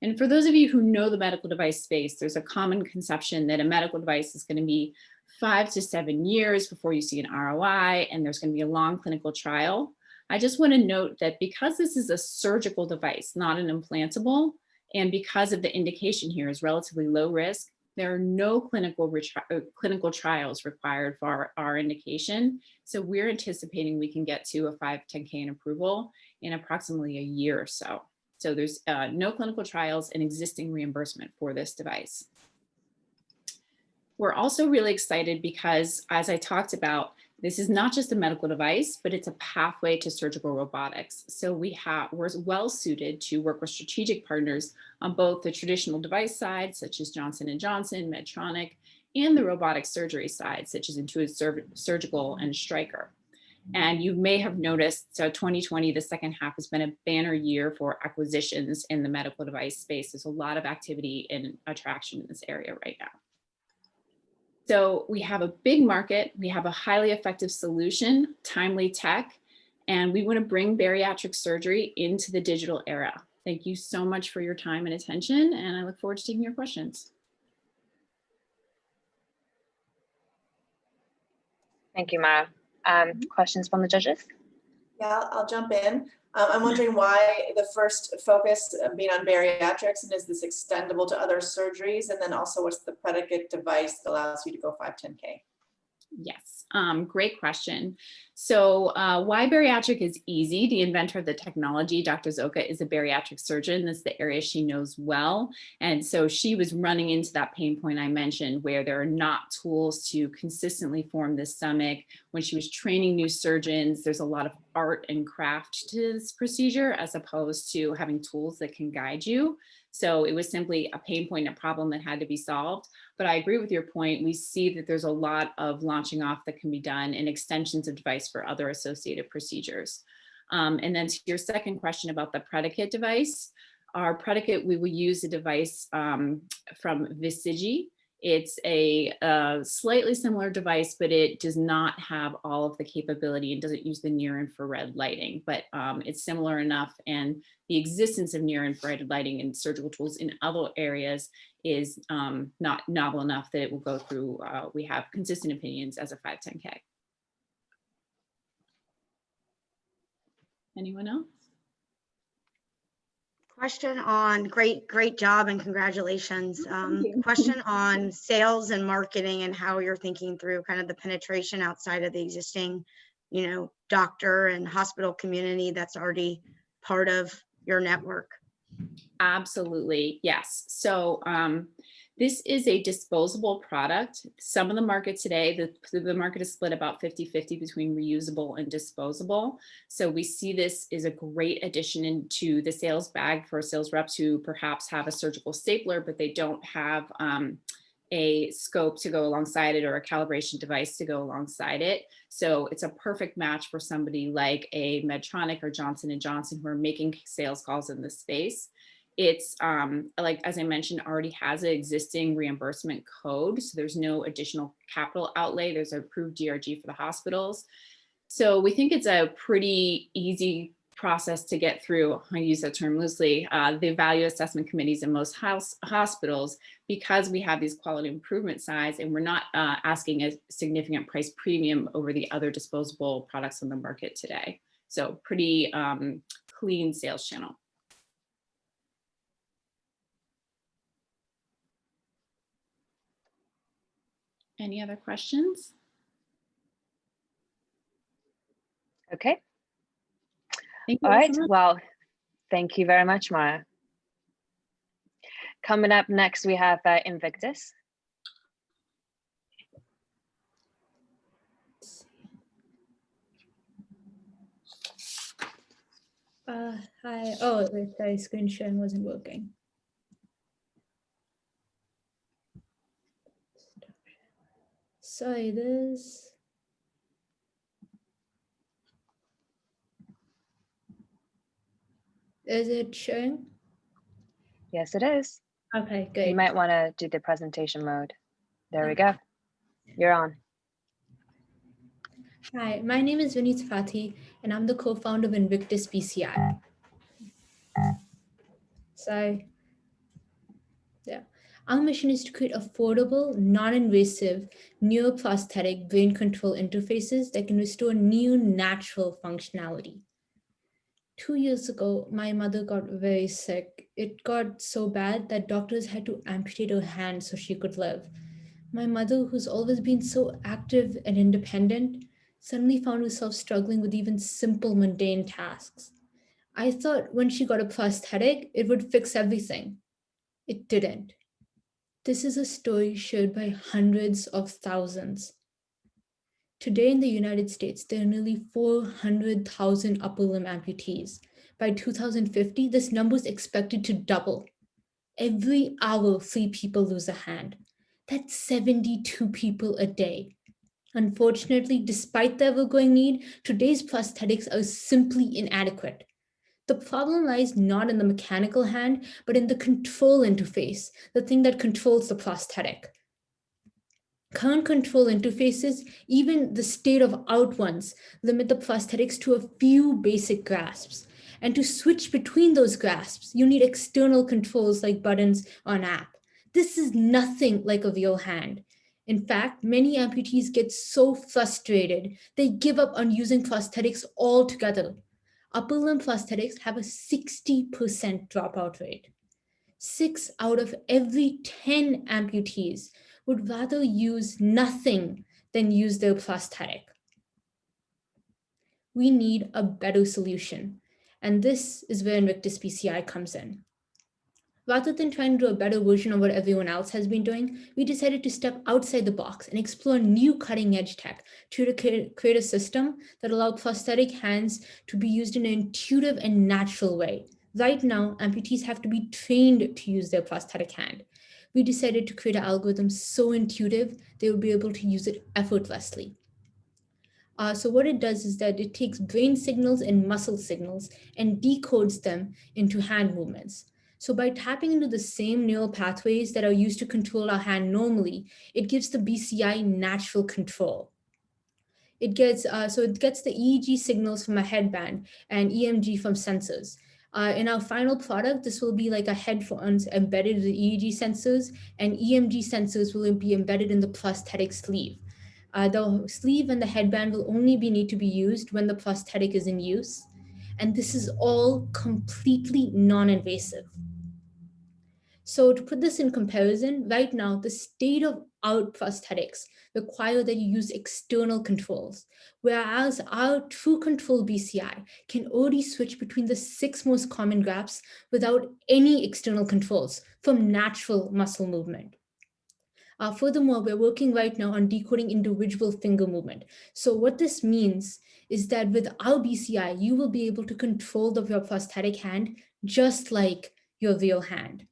S15: And for those of you who know the medical device space, there's a common conception that a medical device is going to be 5 to 7 years before you see an ROI, and there's going to be a long clinical trial. I just want to note that because this is a surgical device, not an implantable, and because of the indication here is relatively low risk, there are no clinical trials required for our indication. So we're anticipating we can get to a 510(k) and approval in approximately a year or so. So there's no clinical trials and existing reimbursement for this device. We're also really excited because, as I talked about, this is not just a medical device, but it's a pathway to surgical robotics. So we're well suited to work with strategic partners on both the traditional device side, such as Johnson & Johnson, Medtronic, and the robotic surgery side, such as Intuitive Surgical and Stryker. And you may have noticed, so 2020, the second half has been a banner year for acquisitions in the medical device space. There's a lot of activity and attraction in this area right now. So we have a big market, we have a highly effective solution, timely tech, and we want to bring bariatric surgery into the digital era. Thank you so much for your time and attention, and I look forward to taking your questions.
S1: Thank you, Mara. Questions from the judges?
S11: Yeah, I'll jump in. I'm wondering why the first focus being on bariatrics, and is this extendable to other surgeries? And then also, what's the predicate device that allows you to go 510(k)?
S15: Yes, great question. So why bariatric is easy. The inventor of the technology, Dr. Zoka, is a bariatric surgeon. That's the area she knows well. And so she was running into that pain point I mentioned, where there are not tools to consistently form the stomach. When she was training new surgeons, there's a lot of art and craft to this procedure, as opposed to having tools that can guide you. So it was simply a pain point, a problem that had to be solved. But I agree with your point. We see that there's a lot of launching off that can be done and extensions of device for other associated procedures. And then to your second question about the predicate device, our predicate, we will use a device from Visigi. It's a slightly similar device, but it does not have all of the capability and doesn't use the near infrared lighting, but it's similar enough, and the existence of near infrared lighting in surgical tools in other areas is not novel enough that it will go through, we have consistent opinions as a 510K. Anyone else?
S9: Question on, great job and congratulations. Question on sales and marketing and how you're thinking through kind of the penetration outside of the existing, doctor and hospital community that's already part of your network.
S15: Absolutely, yes. So this is a disposable product. Some of the market today, the market is split about 50-50 between reusable and disposable. So we see this is a great addition into the sales bag for sales reps who perhaps have a surgical stapler, but they don't have a scope to go alongside it or a calibration device to go alongside it. So it's a perfect match for somebody like a Medtronic or Johnson & Johnson who are making sales calls in this space. It's like, as I mentioned, already has an existing reimbursement code. So there's no additional capital outlay. There's an approved DRG for the hospitals. So we think it's a pretty easy process to get through. I use that term loosely, the value assessment committees in most hospitals, because we have these quality improvement sides and we're not asking a significant price premium over the other disposable products on the market today. So pretty clean sales channel. Any other questions?
S1: Okay.
S15: Thank you
S1: All right.
S15: so much.
S1: Well, thank you very much, Mara. Coming up next, we have Invictus.
S2: Hi. Oh, wait, sorry, screen sharing wasn't working. Sorry, this. Is it showing?
S1: Yes, it is.
S2: Okay, good.
S1: You might want to do the presentation mode. There we go. You're on.
S2: Hi, my name is Vineet Fati, and I'm the co-founder of Invictus BCI. Sorry. Yeah. Our mission is to create affordable, non-invasive, neuroprosthetic brain control interfaces that can restore new natural functionality. 2 years ago, my mother got very sick. It got so bad that doctors had to amputate her hand so she could live. My mother, who's always been so active and independent, suddenly found herself struggling with even simple, mundane tasks. I thought when she got a prosthetic, it would fix everything. It didn't. This is a story shared by hundreds of thousands. Today in the United States, there are nearly 400,000 upper limb amputees. By 2050, this number is expected to double. Every hour, 3 people lose a hand. That's 72 people a day. Unfortunately, despite the ever-growing need, today's prosthetics are simply inadequate. The problem lies not in the mechanical hand, but in the control interface, the thing that controls the prosthetic. Current control interfaces, even the state-of-art ones, limit the prosthetics to a few basic grasps. And to switch between those grasps, you need external controls like buttons or an app. This is nothing like a real hand. In fact, many amputees get so frustrated, they give up on using prosthetics altogether. Upper limb prosthetics have a 60% dropout rate. 6 out of every 10 amputees would rather use nothing than use their prosthetic. We need a better solution, and this is where Invictus BCI comes in. Rather than trying to do a better version of what everyone else has been doing, we decided to step outside the box and explore new cutting-edge tech to create a system that allows prosthetic hands to be used in an intuitive and natural way. Right now, amputees have to be trained to use their prosthetic hand. We decided to create an algorithm so intuitive, they will be able to use it effortlessly. So what it does is that it takes brain signals and muscle signals and decodes them into hand movements. So by tapping into the same neural pathways that are used to control our hand normally, it gives the BCI natural control. It gets it gets the EEG signals from a headband and EMG from sensors. In our final product, this will be like a headphones embedded in the EEG sensors, and EMG sensors will be embedded in the prosthetic sleeve. The sleeve and the headband will only need to be used when the prosthetic is in use. And this is all completely non-invasive. So to put this in comparison, right now, the state-of-art prosthetics require that you use external controls, whereas our true control BCI can already switch between the 6 most common grafts without any external controls from natural muscle movement. Furthermore, we're working right now on decoding individual finger movement. So what this means is that with our BCI, you will be able to control your prosthetic hand just like your real hand.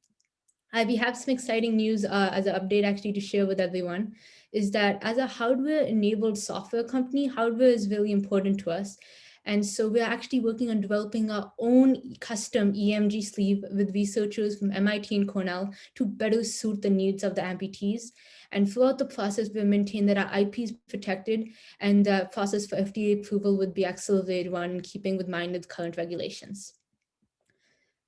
S2: We have some exciting news as an update actually to share with everyone, is that as a hardware-enabled software company, hardware is really important to us. And so we're actually working on developing our own custom EMG sleeve with researchers from MIT and Cornell to better suit the needs of the amputees. And throughout the process, we maintain that our IP is protected and the process for FDA approval would be accelerated one in keeping with mind with current regulations.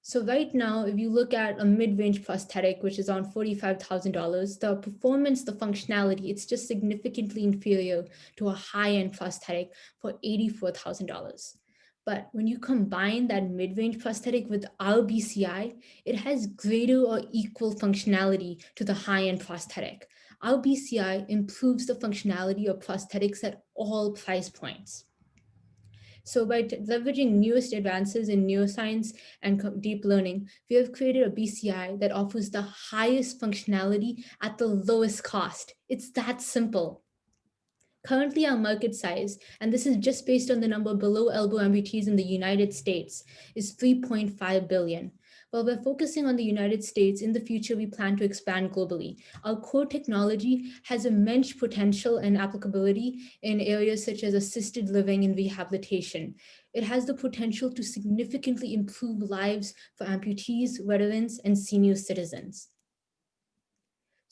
S2: So right now, if you look at a mid-range prosthetic, which is on $45,000, the performance, the functionality, it's just significantly inferior to a high-end prosthetic for $84,000. But when you combine that mid-range prosthetic with our BCI, it has greater or equal functionality to the high-end prosthetic. Our BCI improves the functionality of prosthetics at all price points. So by leveraging newest advances in neuroscience and deep learning, we have created a BCI that offers the highest functionality at the lowest cost. It's that simple. Currently, our market size, and this is just based on the number below elbow amputees in the United States, is 3.5 billion. While we're focusing on the United States, in the future, we plan to expand globally. Our core technology has immense potential and applicability in areas such as assisted living and rehabilitation. It has the potential to significantly improve lives for amputees, veterans, and senior citizens.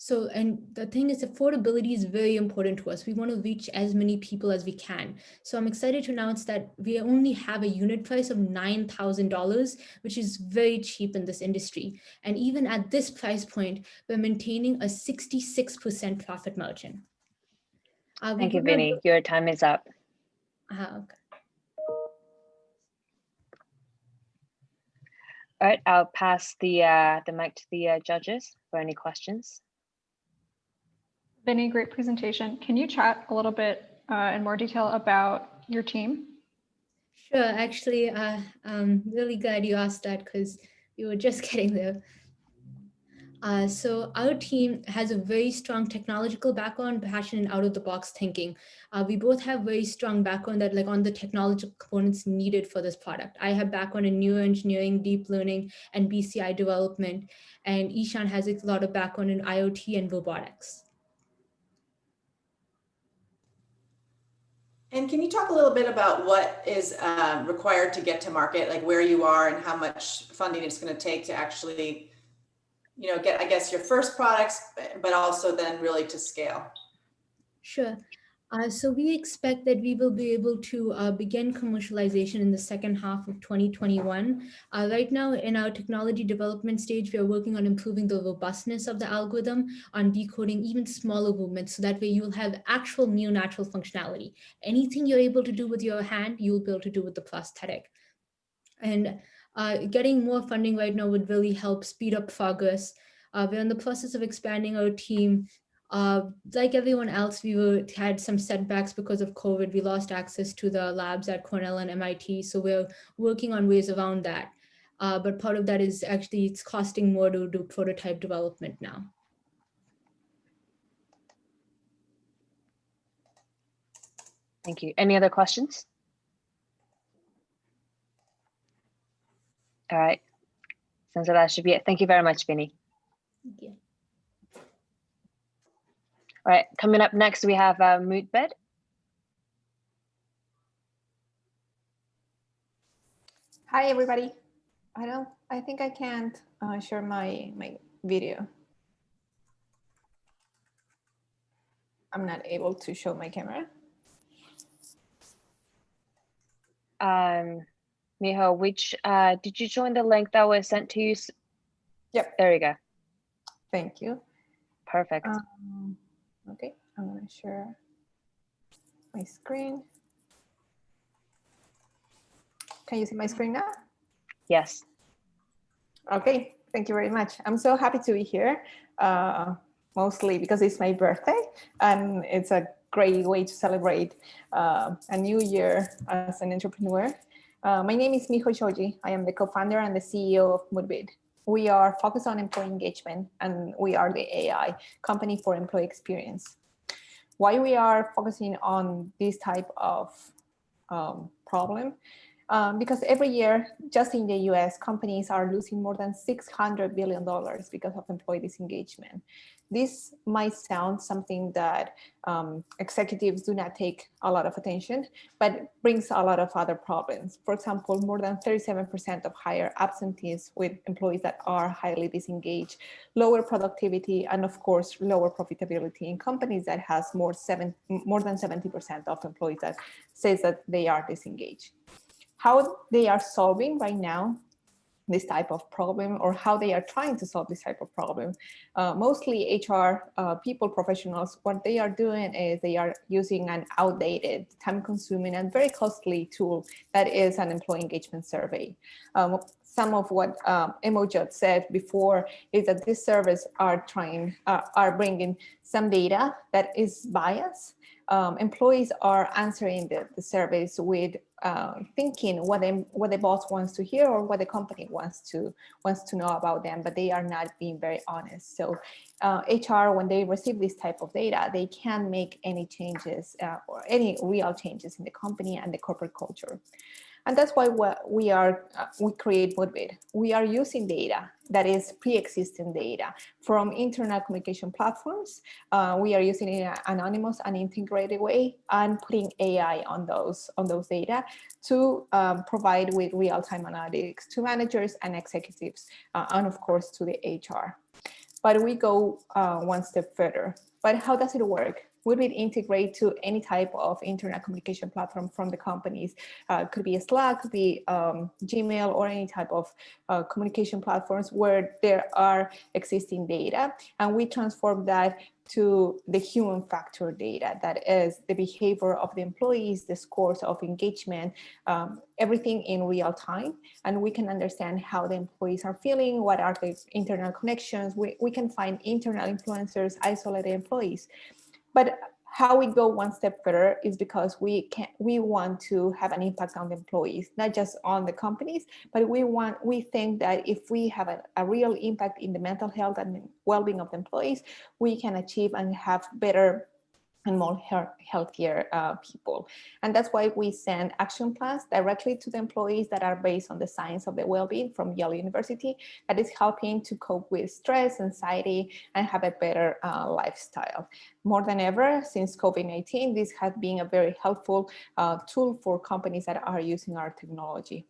S2: So, and the thing is, affordability is very important to us. We want to reach as many people as we can. So I'm excited to announce that we only have a unit price of $9,000, which is very cheap in this industry. And even at this price point, we're maintaining a 66% profit margin.
S1: Thank you, Vinny. Your time is up.
S2: Okay.
S1: All right, I'll pass the mic to the judges for any questions.
S10: Vinny, great presentation. Can you chat a little bit in more detail about your team?
S2: Sure, actually, I'm really glad you asked that because we were just getting there. So our team has a very strong technological background, passion, and out-of-the-box thinking. We both have very strong background that on the technological components needed for this product. I have background in neuroengineering, deep learning, and BCI development, and Ishan has a lot of background in IoT and robotics.
S11: And can you talk a little bit about what is required to get to market, like where you are and how much funding it's going to take to actually, get, I guess, your first products, but also then really to scale?
S2: Sure. So we expect that we will be able to begin commercialization in the second half of 2021. Right now in our technology development stage, we are working on improving the robustness of the algorithm, on decoding even smaller movements, so that way you will have actual new natural functionality. Anything you're able to do with your hand, you'll be able to do with the prosthetic. And getting more funding right now would really help speed up progress. We're in the process of expanding our team. Like everyone else, we had some setbacks because of COVID. We lost access to the labs at Cornell and MIT, so we're working on ways around that. But part of that is actually it's costing more to do prototype development now.
S1: Thank you. Any other questions? All right. Sounds like that should be it. Thank you very much, Vinny.
S2: Thank you.
S1: All right, coming up next, we have Moodbit.
S16: Hi, everybody. I think I can't share my video. I'm not able to show my camera.
S1: Miho, which did you join the link that was sent to you?
S16: Yep.
S1: There you go.
S16: Thank you.
S1: Perfect.
S16: Okay, I'm gonna share my screen. Can you see my screen now?
S1: Yes.
S16: Okay, thank you very much. I'm so happy to be here, mostly because it's my birthday and it's a great way to celebrate a new year as an entrepreneur. My name is Miho Shoji. I am the co-founder and the CEO of Moodbit. We are focused on employee engagement and we are the AI company for employee experience. Why we are focusing on this type of problem? Because every year, just in the US, companies are losing more than $600 billion because of employee disengagement. This might sound something that executives do not take a lot of attention, but brings a lot of other problems. For example, more than 37% of higher absentees with employees that are highly disengaged, lower productivity, and of course, lower profitability in companies that has more than 70% of employees that says that they are disengaged. How they are solving right now this type of problem, or how they are trying to solve this type of problem. Mostly HR people, professionals, what they are doing is they are using an outdated, time-consuming, and very costly tool that is an employee engagement survey. Some of what Emojot said before is that this service are bringing some data that is biased. Employees are answering the surveys with thinking what the boss wants to hear or what the company wants to know about them, but they are not being very honest. So HR, when they receive this type of data, they can't make any changes or any real changes in the company and the corporate culture. And that's why we create Moodbit. We are using data that is pre-existing data from internal communication platforms. We are using it in an anonymous and integrated way and putting AI on those data to provide with real-time analytics to managers and executives, and of course to the HR. But we go one step further. But how does it work? Would it integrate to any type of internet communication platform from the companies? Could be a Slack, could be Gmail, or any type of communication platforms where there are existing data. And we transform that to the human factor data, that is the behavior of the employees, the scores of engagement, everything in real time. And we can understand how the employees are feeling, what are the internal connections. We can find internal influencers, isolated employees. But how we go one step further is because we want to have an impact on the employees, not just on the companies, but we think that if we have a real impact in the mental health and well-being of the employees, we can achieve and have better and more healthier people. And that's why we send action plans directly to the employees that are based on the science of the well-being from Yale University, that is helping to cope with stress, anxiety, and have a better lifestyle. More than ever, since COVID-19, this has been a very helpful tool for companies that are using our technology.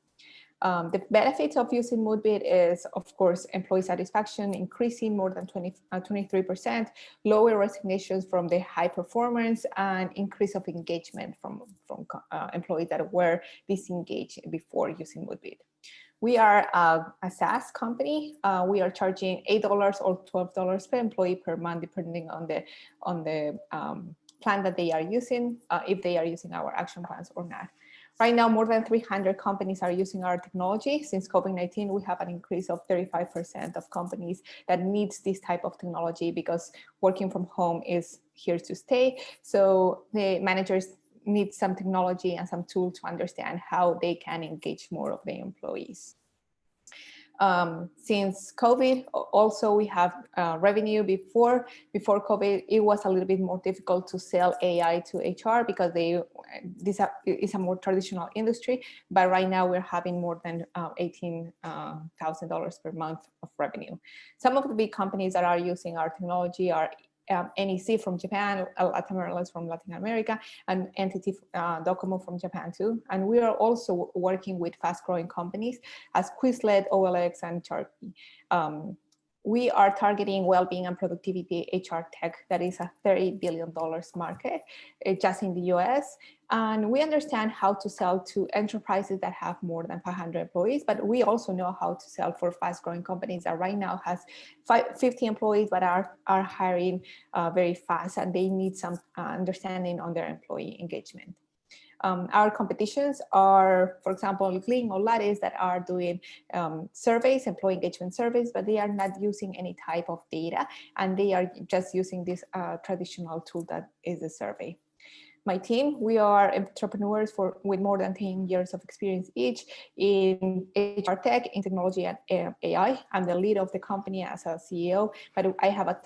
S16: The benefits of using Moodbit is, of course, employee satisfaction increasing more than 23%, lower resignations from the high performance, and increase of engagement from employees that were disengaged before using Moodbit. We are a SaaS company. We are charging $8 or $12 per employee per month, depending on the plan that they are using, if they are using our action plans or not. Right now, more than 300 companies are using our technology. Since COVID-19, we have an increase of 35% of companies that needs this type of technology because working from home is here to stay. So the managers need some technology and some tool to understand how they can engage more of the employees. Since COVID, also we have revenue. Before COVID, it was a little bit more difficult to sell AI to HR because this is a more traditional industry. But right now we're having more than $18,000 per month of revenue. Some of the big companies that are using our technology are NEC from Japan, Latin from Latin America, and Entity Docomo from Japan too. And we are also working with fast-growing companies as Quizlet, OLX, and Sharpie. We are targeting well-being and productivity HR tech that is a $30 billion market just in the US. And we understand how to sell to enterprises that have more than 500 employees, but we also know how to sell for fast-growing companies that right now has 50 employees, but are hiring very fast, and they need some understanding on their employee engagement. Our competitions are, for example, Gling or Lattice that are doing surveys, employee engagement surveys, but they are not using any type of data, and they are just using this traditional tool that is a survey. My team, we are entrepreneurs with more than 10 years of experience each in HR tech, in technology, and AI. I'm the lead of the company as a CEO, but I have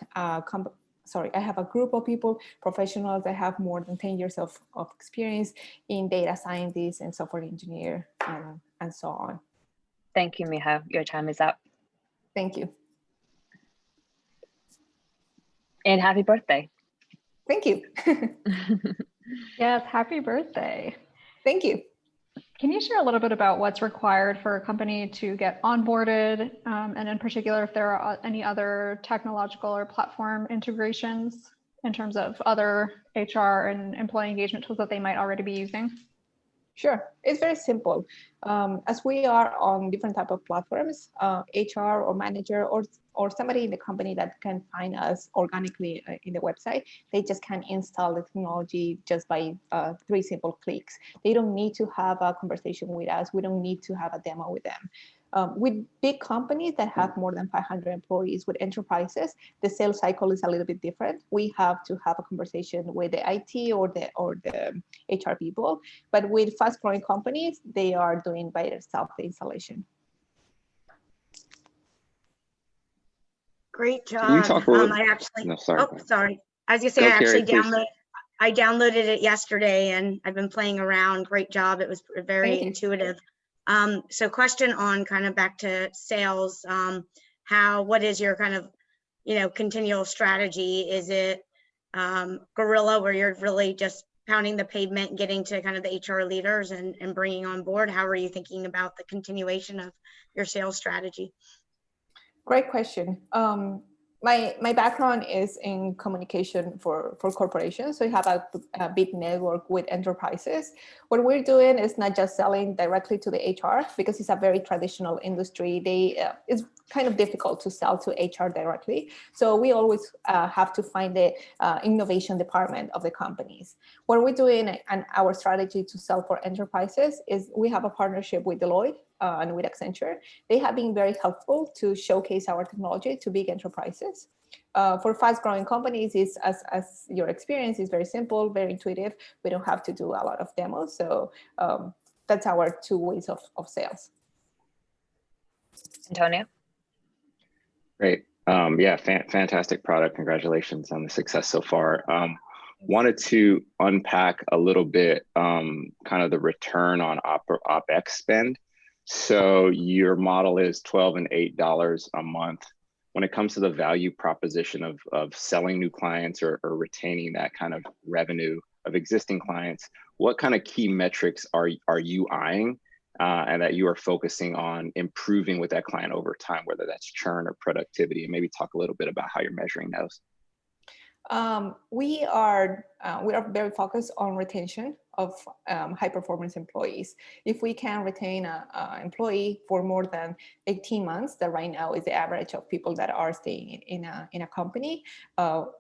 S16: I have a group of people, professionals that have more than 10 years of experience in data scientists and software engineer and so on.
S1: Thank you, Miha. Your time is up.
S16: Thank you.
S1: And happy birthday.
S16: Thank you.
S10: Yes, happy birthday.
S16: Thank you.
S10: Can you share a little bit about what's required for a company to get onboarded, and in particular, if there are any other technological or platform integrations in terms of other HR and employee engagement tools that they might already be using?
S16: Sure, it's very simple. As we are on different type of platforms, HR or manager or somebody in the company that can find us organically in the website, they just can install the technology just by 3 simple clicks. They don't need to have a conversation with us. We don't need to have a demo with them. With big companies that have more than 500 employees, with enterprises, the sales cycle is a little bit different. We have to have a conversation with the IT or the HR people. But with fast-growing companies, they are doing by themselves the installation.
S9: Great job.
S7: Can you talk a little?
S9: I actually,
S7: No, sorry.
S9: oh, sorry. I was gonna say, I
S7: Kerry,
S9: actually downloaded it yesterday and I've been playing around. Great job. It was very intuitive. So question on kind of back to sales, what is your kind of, continual strategy? Is it guerrilla where you're really just pounding the pavement, getting to kind of the HR leaders and bringing on board? How are you thinking about the continuation of your sales strategy?
S16: Great question. My background is in communication for corporations. So you have a big network with enterprises. What we're doing is not just selling directly to the HR, because it's a very traditional industry. It's kind of difficult to sell to HR directly. So we always have to find the innovation department of the companies. What we're doing and our strategy to sell for enterprises is we have a partnership with Deloitte and with Accenture. They have been very helpful to showcase our technology to big enterprises. For fast-growing companies, it's as your experience is very simple, very intuitive. We don't have to do a lot of demos. So that's our 2 ways of sales.
S1: Antonio?
S7: Great. Yeah, fantastic product. Congratulations on the success so far. Wanted to unpack a little bit kind of the return on OpEx spend. So your model is $12 and $8 a month. When it comes to the value proposition of selling new clients or retaining that kind of revenue of existing clients, what kind of key metrics are you eyeing and that you are focusing on improving with that client over time, whether that's churn or productivity? And maybe talk a little bit about how you're measuring those.
S16: We are very focused on retention of high performance employees. If we can retain an employee for more than 18 months, that right now is the average of people that are staying in a company,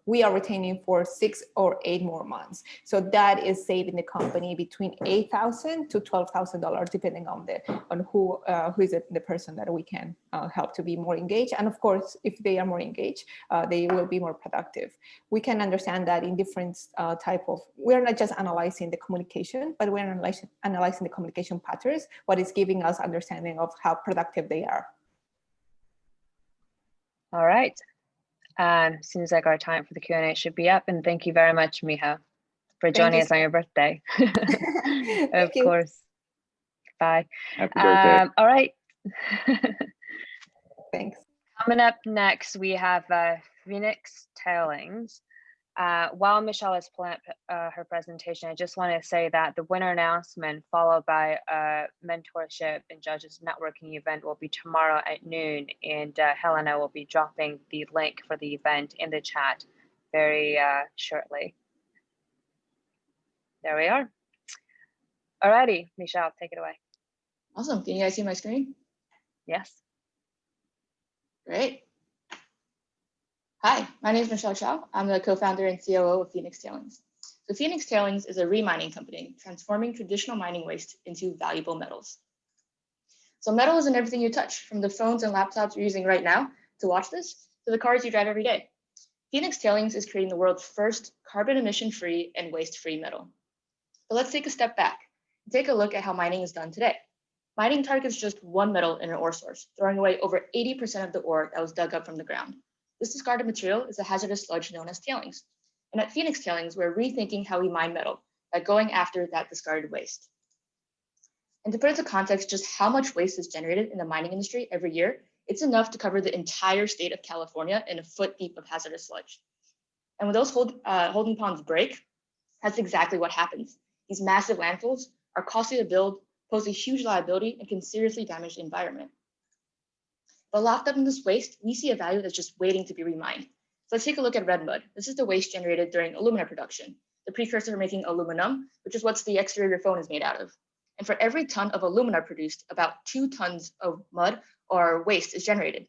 S16: we are retaining for 6 or 8 more months. So that is saving the company between $8,000 to $12,000, depending on who is the person that we can help to be more engaged. And of course, if they are more engaged, they will be more productive. We can understand that in different we're not just analyzing the communication, but we're analyzing the communication patterns, what is giving us understanding of how productive they are.
S1: All right. Seems like our time for the Q&A should be up. And thank you very much, Miha, for joining us on your birthday. Of course. Bye.
S7: Happy birthday.
S1: All right.
S16: Thanks.
S1: Coming up next, we have Phoenix Tailings. While Michelle is playing her presentation, I just want to say that the winner announcement followed by a mentorship and judges networking event will be tomorrow at noon, and Helena will be dropping the link for the event in the chat very shortly. There we are. Alrighty, Michelle, take it away.
S4: Awesome. Can you guys see my screen?
S1: Yes.
S4: Great. Hi, my name is Michelle Chow. I'm the co-founder and COO of Phoenix Tailings. So Phoenix Tailings is a remining company transforming traditional mining waste into valuable metals. So metal is in everything you touch, from the phones and laptops you're using right now to watch this, to the cars you drive every day. Phoenix Tailings is creating the world's first carbon emission-free and waste-free metal. But let's take a step back and take a look at how mining is done today. Mining targets just one metal in an ore source, throwing away over 80% of the ore that was dug up from the ground. This discarded material is a hazardous sludge known as tailings. And at Phoenix Tailings, we're rethinking how we mine metal by going after that discarded waste. And to put into context just how much waste is generated in the mining industry every year, it's enough to cover the entire state of California in a foot deep of hazardous sludge. And when those holding ponds break, that's exactly what happens. These massive landfills are costly to build, pose a huge liability, and can seriously damage the environment. But locked up in this waste, we see a value that's just waiting to be remined. So let's take a look at red mud. This is the waste generated during alumina production, the precursor for making aluminum, which is what the exterior of your phone is made out of. And for every ton of alumina produced, about 2 tons of mud or waste is generated.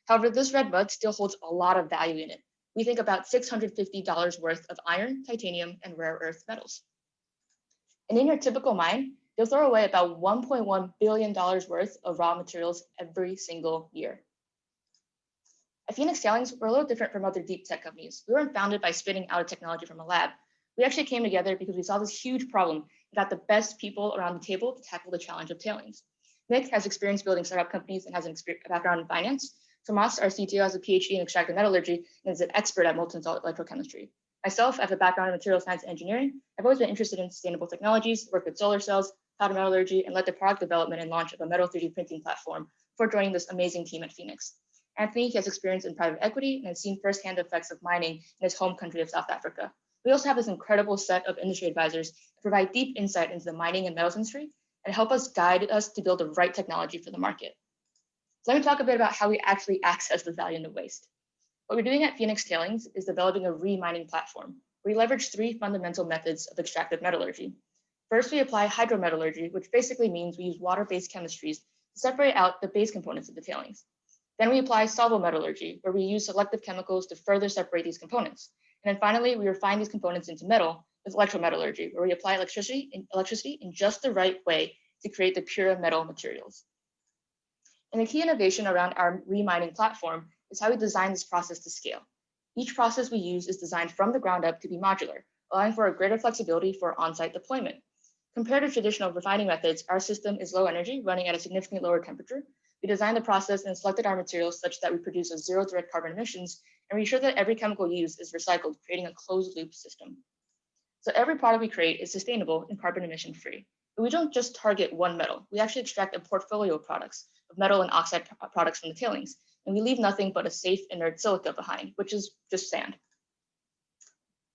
S4: However, this red mud still holds a lot of value in it. We think about $650 worth of iron, titanium, and rare earth metals. And in your typical mine, they'll throw away about $1.1 billion worth of raw materials every single year. At Phoenix Tailings, we're a little different from other deep tech companies. We weren't founded by spitting out a technology from a lab. We actually came together because we saw this huge problem and got the best people around the table to tackle the challenge of tailings. Nick has experience building startup companies and has a background in finance. Tomas, our CTO, has a PhD in extractive metallurgy and is an expert at molten salt electrochemistry. Myself, I have a background in material science and engineering. I've always been interested in sustainable technologies, worked with solar cells, powder metallurgy, and led the product development and launch of a metal 3D printing platform before joining this amazing team at Phoenix. Anthony has experience in private equity and has seen firsthand the effects of mining in his home country of South Africa. We also have this incredible set of industry advisors that provide deep insight into the mining and metals industry and help us guide us to build the right technology for the market. So let me talk a bit about how we actually access the value in the waste. What we're doing at Phoenix Tailings is developing a re-mining platform. We leverage 3 fundamental methods of extractive metallurgy. First, we apply hydrometallurgy, which basically means we use water-based chemistries to separate out the base components of the tailings. Then we apply solvent-metallurgy, where we use selective chemicals to further separate these components. And then finally, we refine these components into metal with electrometallurgy, where we apply electricity in just the right way to create the pure metal materials. And the key innovation around our re-mining platform is how we design this process to scale. Each process we use is designed from the ground up to be modular, allowing for a greater flexibility for on-site deployment. Compared to traditional refining methods, our system is low energy, running at a significantly lower temperature. We designed the process and selected our materials such that we produce a 0 direct carbon emissions, and we ensure that every chemical used is recycled, creating a closed loop system. So every product we create is sustainable and carbon emission free. But we don't just target one metal. We actually extract a portfolio of products, of metal and oxide products from the tailings, and we leave nothing but a safe inert silica behind, which is just sand.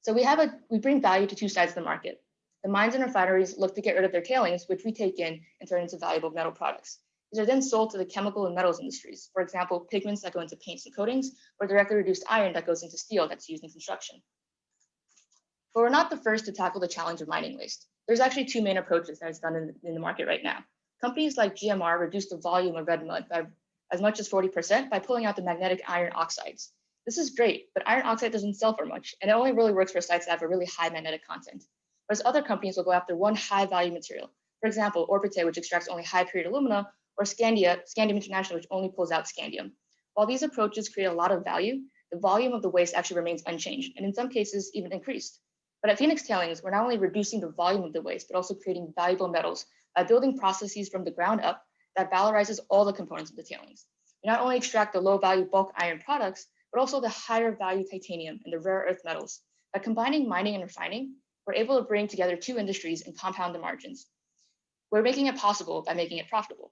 S4: So we bring value to 2 sides of the market. The mines and refineries look to get rid of their tailings, which we take in and turn into valuable metal products. These are then sold to the chemical and metals industries. For example, pigments that go into paints and coatings, or directly reduced iron that goes into steel that's used in construction. But we're not the first to tackle the challenge of mining waste. There's actually 2 main approaches that is done in the market right now. Companies like GMR reduce the volume of red mud by as much as 40% by pulling out the magnetic iron oxides. This is great, but iron oxide doesn't sell for much, and it only really works for sites that have a really high magnetic content. Whereas other companies will go after one high value material. For example, Overton, which extracts only high purity alumina, or Scandium International, which only pulls out scandium. While these approaches create a lot of value, the volume of the waste actually remains unchanged, and in some cases even increased. But at Phoenix Tailings, we're not only reducing the volume of the waste, but also creating valuable metals by building processes from the ground up that valorizes all the components of the tailings. We not only extract the low value bulk iron products, but also the higher value titanium and the rare earth metals. By combining mining and refining, we're able to bring together 2 industries and compound the margins. We're making it possible by making it profitable.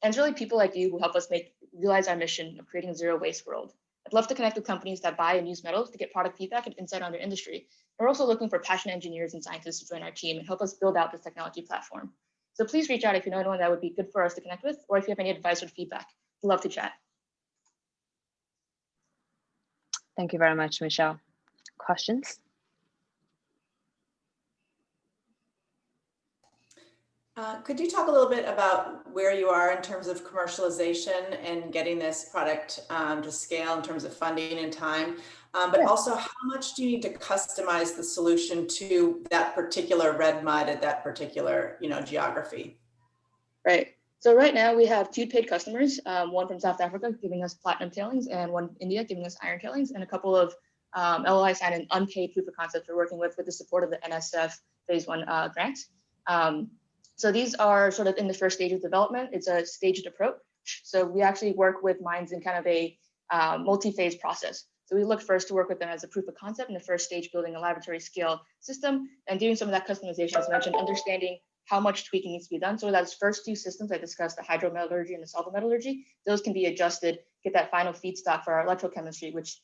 S4: And it's really people like you who help us realize our mission of creating a zero waste world. I'd love to connect with companies that buy and use metals to get product feedback and insight on their industry. We're also looking for passionate engineers and scientists to join our team and help us build out this technology platform. So please reach out if you know anyone that would be good for us to connect with, or if you have any advice or feedback. We'd love to chat.
S1: Thank you very much, Michelle. Questions?
S11: Could you talk a little bit about where you are in terms of commercialization and getting this product to scale in terms of funding and time, but also how much do you need to customize the solution to that particular red mud at that particular geography?
S4: Right. So right now we have 2 paid customers, one from South Africa giving us platinum tailings, and one in India giving us iron tailings, and a couple of LOIs and an unpaid proof of concept we're working with the support of the NSF phase 1 grant. So these are sort of in the first stage of development. It's a staged approach. So we actually work with mines in kind of a multi-phase process. So we look first to work with them as a proof of concept in the first stage, building a laboratory scale system and doing some of that customization, as mentioned, understanding how much tweaking needs to be done. So those first 2 systems I discussed, the hydrometallurgy and the solvent metallurgy, those can be adjusted, get that final feedstock for our electrochemistry, which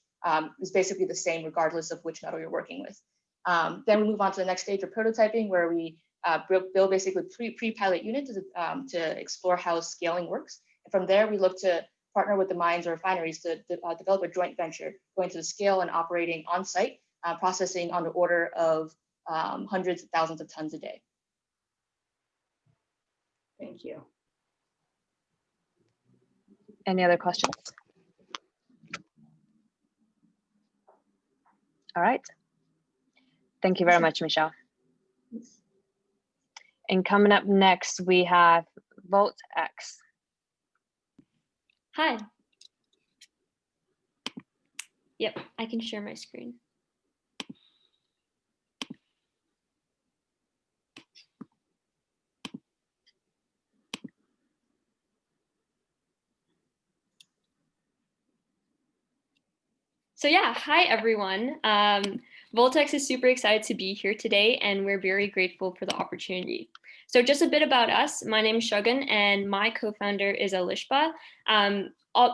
S4: is basically the same regardless of which metal you're working with. Then we move on to the next stage of prototyping, where we build basically pre-pilot units to explore how scaling works. And from there, we look to partner with the mines or refineries to develop a joint venture, going to the scale and operating on site, processing on the order of hundreds of thousands of tons a day.
S11: Thank you.
S1: Any other questions? All right. Thank you very much, Michelle. And coming up next, we have VoltX.
S17: Hi. Yep, I can share my screen. So yeah, hi everyone. VoltX is super excited to be here today, and we're very grateful for the opportunity. So just a bit about us. My name is Shogun, and my co-founder is Alishba.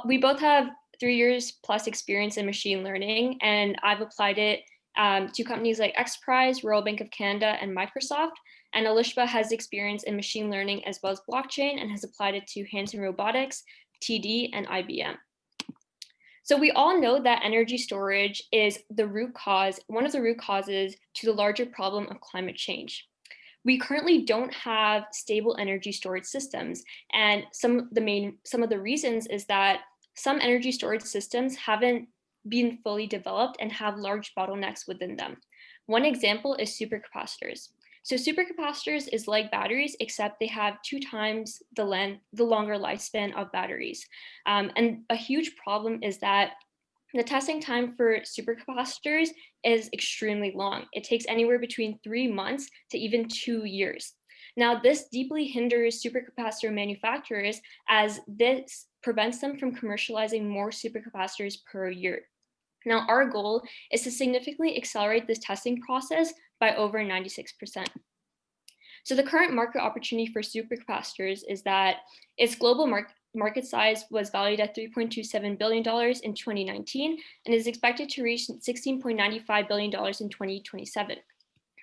S17: We both have 3 years plus experience in machine learning, and I've applied it to companies like XPRIZE, Royal Bank of Canada, and Microsoft. And Alishba has experience in machine learning as well as blockchain, and has applied it to Hanson Robotics, TD, and IBM. So we all know that energy storage is one of the root causes to the larger problem of climate change. We currently don't have stable energy storage systems, and some of the reasons is that some energy storage systems haven't been fully developed and have large bottlenecks within them. One example is supercapacitors. So supercapacitors is like batteries, except they have 2 times the longer lifespan of batteries. And a huge problem is that the testing time for supercapacitors is extremely long. It takes anywhere between 3 months to even 2 years. Now, this deeply hinders supercapacitor manufacturers, as this prevents them from commercializing more supercapacitors per year. Now, our goal is to significantly accelerate this testing process by over 96%. So the current market opportunity for supercapacitors is that its global market size was valued at $3.27 billion in 2019 and is expected to reach $16.95 billion in 2027.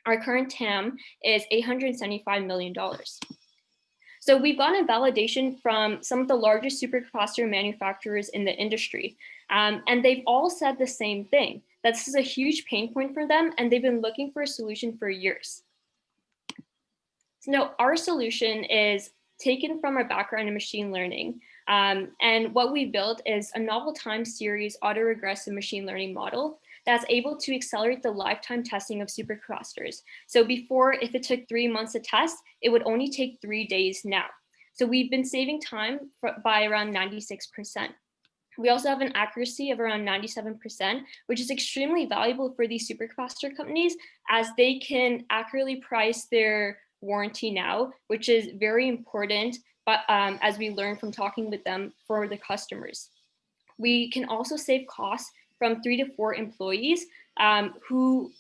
S17: Our current TAM is $875 million. So we've gotten validation from some of the largest supercapacitor manufacturers in the industry, and they've all said the same thing, that this is a huge pain point for them, and they've been looking for a solution for years. So now our solution is taken from our background in machine learning, and what we built is a novel time series autoregressive machine learning model that's able to accelerate the lifetime testing of supercapacitors. So before, if it took 3 months to test, it would only take 3 days now. So we've been saving time by around 96%. We also have an accuracy of around 97%, which is extremely valuable for these supercapacitor companies, as they can accurately price their warranty now, which is very important, but as we learn from talking with them for the customers. We can also save costs from 3 to 4 employees who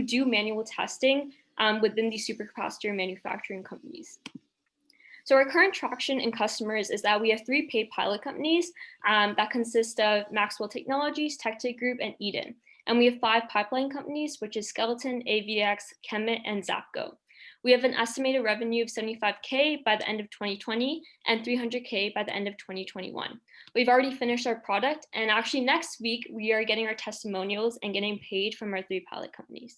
S17: do manual testing within these supercapacitor manufacturing companies. So our current traction in customers is that we have 3 paid pilot companies that consist of Maxwell Technologies, TechTech Group, and Eden. And we have 5 pipeline companies, which is Skeleton, AVX, Chemet, and Zapgo. We have an estimated revenue of 75K by the end of 2020 and 300K by the end of 2021. We've already finished our product, and actually next week, we are getting our testimonials and getting paid from our 3 pilot companies.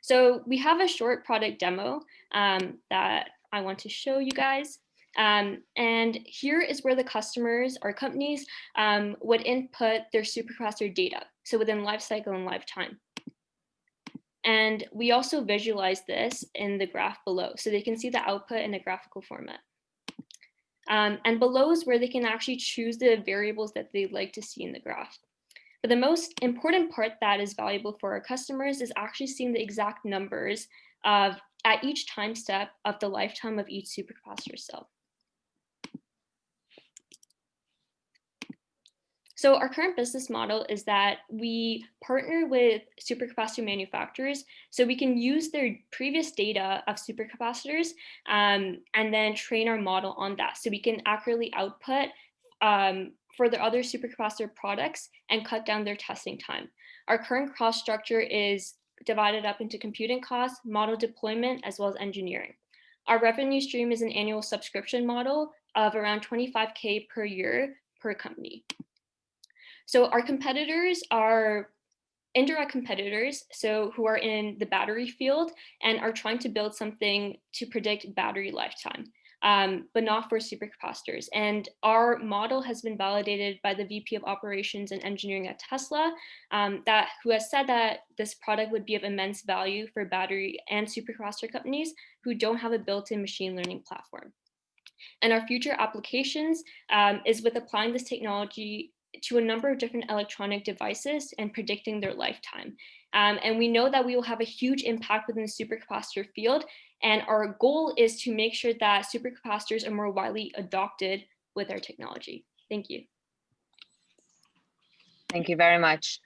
S17: So we have a short product demo that I want to show you guys. And here is where the customers or companies would input their supercapacitor data, so within life cycle and lifetime. And we also visualize this in the graph below, so they can see the output in a graphical format. And below is where they can actually choose the variables that they'd like to see in the graph. But the most important part that is valuable for our customers is actually seeing the exact numbers of at each time step of the lifetime of each supercapacitor cell. So our current business model is that we partner with supercapacitor manufacturers so we can use their previous data of supercapacitors and then train our model on that so we can accurately output for the other supercapacitor products and cut down their testing time. Our current cost structure is divided up into computing costs, model deployment, as well as engineering. Our revenue stream is an annual subscription model of around 25K per year per company. So our competitors are indirect competitors, so who are in the battery field and are trying to build something to predict battery lifetime, but not for supercapacitors. And our model has been validated by the VP of Operations and Engineering at Tesla, who has said that this product would be of immense value for battery and supercapacitor companies who don't have a built-in machine learning platform. And our future applications is with applying this technology to a number of different electronic devices and predicting their lifetime. And we know that we will have a huge impact within the supercapacitor field. And our goal is to make sure that supercapacitors are more widely adopted with our technology. Thank you.
S1: Thank you very much.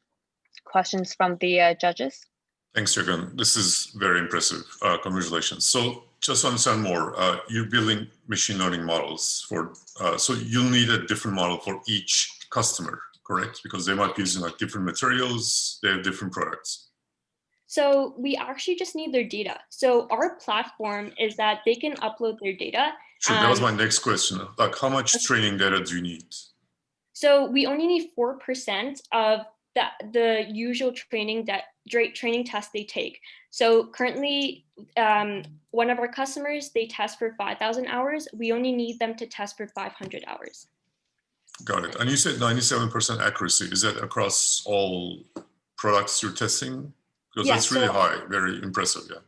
S1: Questions from the judges?
S8: Thanks, Jürgen. This is very impressive. Congratulations. So just to understand more, you're building machine learning models for, so you'll need a different model for each customer, correct? Because they might be using like different materials, they have different products.
S17: So we actually just need their data. So our platform is that they can upload their data.
S8: Sure, that was my next question. Like how much training data do you need?
S17: So we only need 4% of the usual training test they take. So currently, one of our customers, they test for 5,000 hours. We only need them to test for 500 hours.
S8: Got it. And you said 97% accuracy. Is that across all products you're testing? Because that's really high, very impressive, yeah.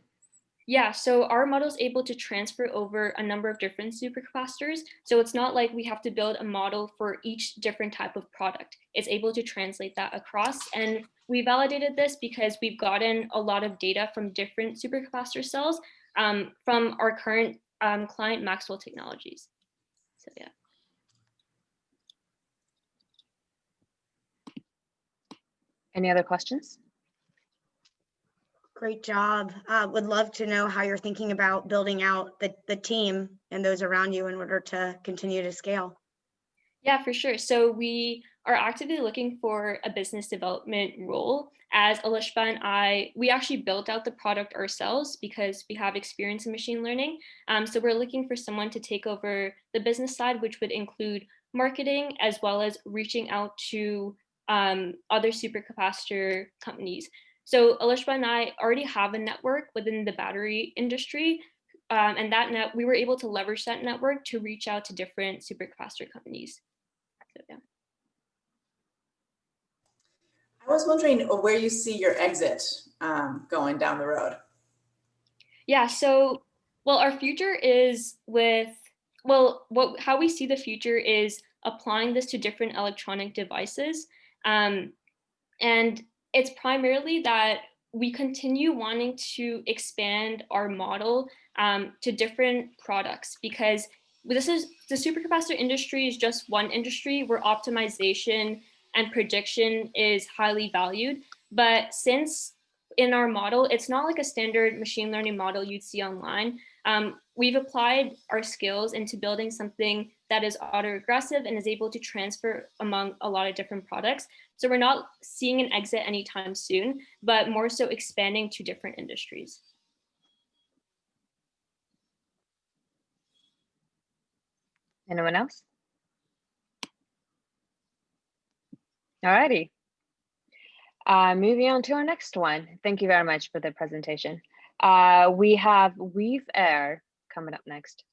S17: Yeah, so our model is able to transfer over a number of different supercapacitors. So it's not like we have to build a model for each different type of product. It's able to translate that across. And we validated this because we've gotten a lot of data from different supercapacitor cells from our current client, Maxwell Technologies. So yeah.
S1: Any other questions?
S9: Great job. Would love to know how you're thinking about building out the team and those around you in order to continue to scale.
S17: Yeah, for sure. So we are actively looking for a business development role. As Alishba and I, we actually built out the product ourselves because we have experience in machine learning. So we're looking for someone to take over the business side, which would include marketing as well as reaching out to other supercapacitor companies. So Alishba and I already have a network within the battery industry, and we were able to leverage that network to reach out to different supercapacitor companies. So, yeah.
S11: I was wondering where you see your exit going down the road.
S17: Yeah, so, well, our future is how we see the future is applying this to different electronic devices. And it's primarily that we continue wanting to expand our model to different products because the supercapacitor industry is just one industry where optimization and prediction is highly valued. But since in our model, it's not like a standard machine learning model you'd see online. We've applied our skills into building something that is autoregressive and is able to transfer among a lot of different products. So we're not seeing an exit anytime soon, but more so expanding to different industries.
S1: Anyone else? All righty. Moving on to our next one. Thank you very much for the presentation. We have WeavAir coming up next.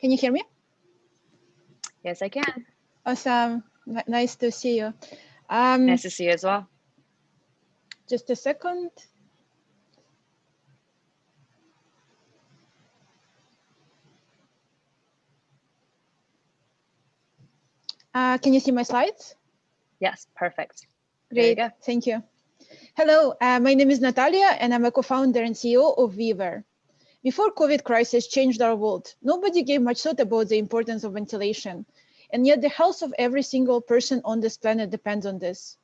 S18: Can you hear me?
S1: Yes, I can.
S18: Awesome. Nice to see you.
S1: Nice to see you as well.
S18: Just a second. Can you see my slides?
S1: Yes, perfect.
S18: Great, thank you. Hello, my name is Natalia and I'm a co-founder and CEO of WeavAir. Before COVID crisis changed our world, nobody gave much thought about the importance of ventilation. And yet the health of every single person on this planet depends on this.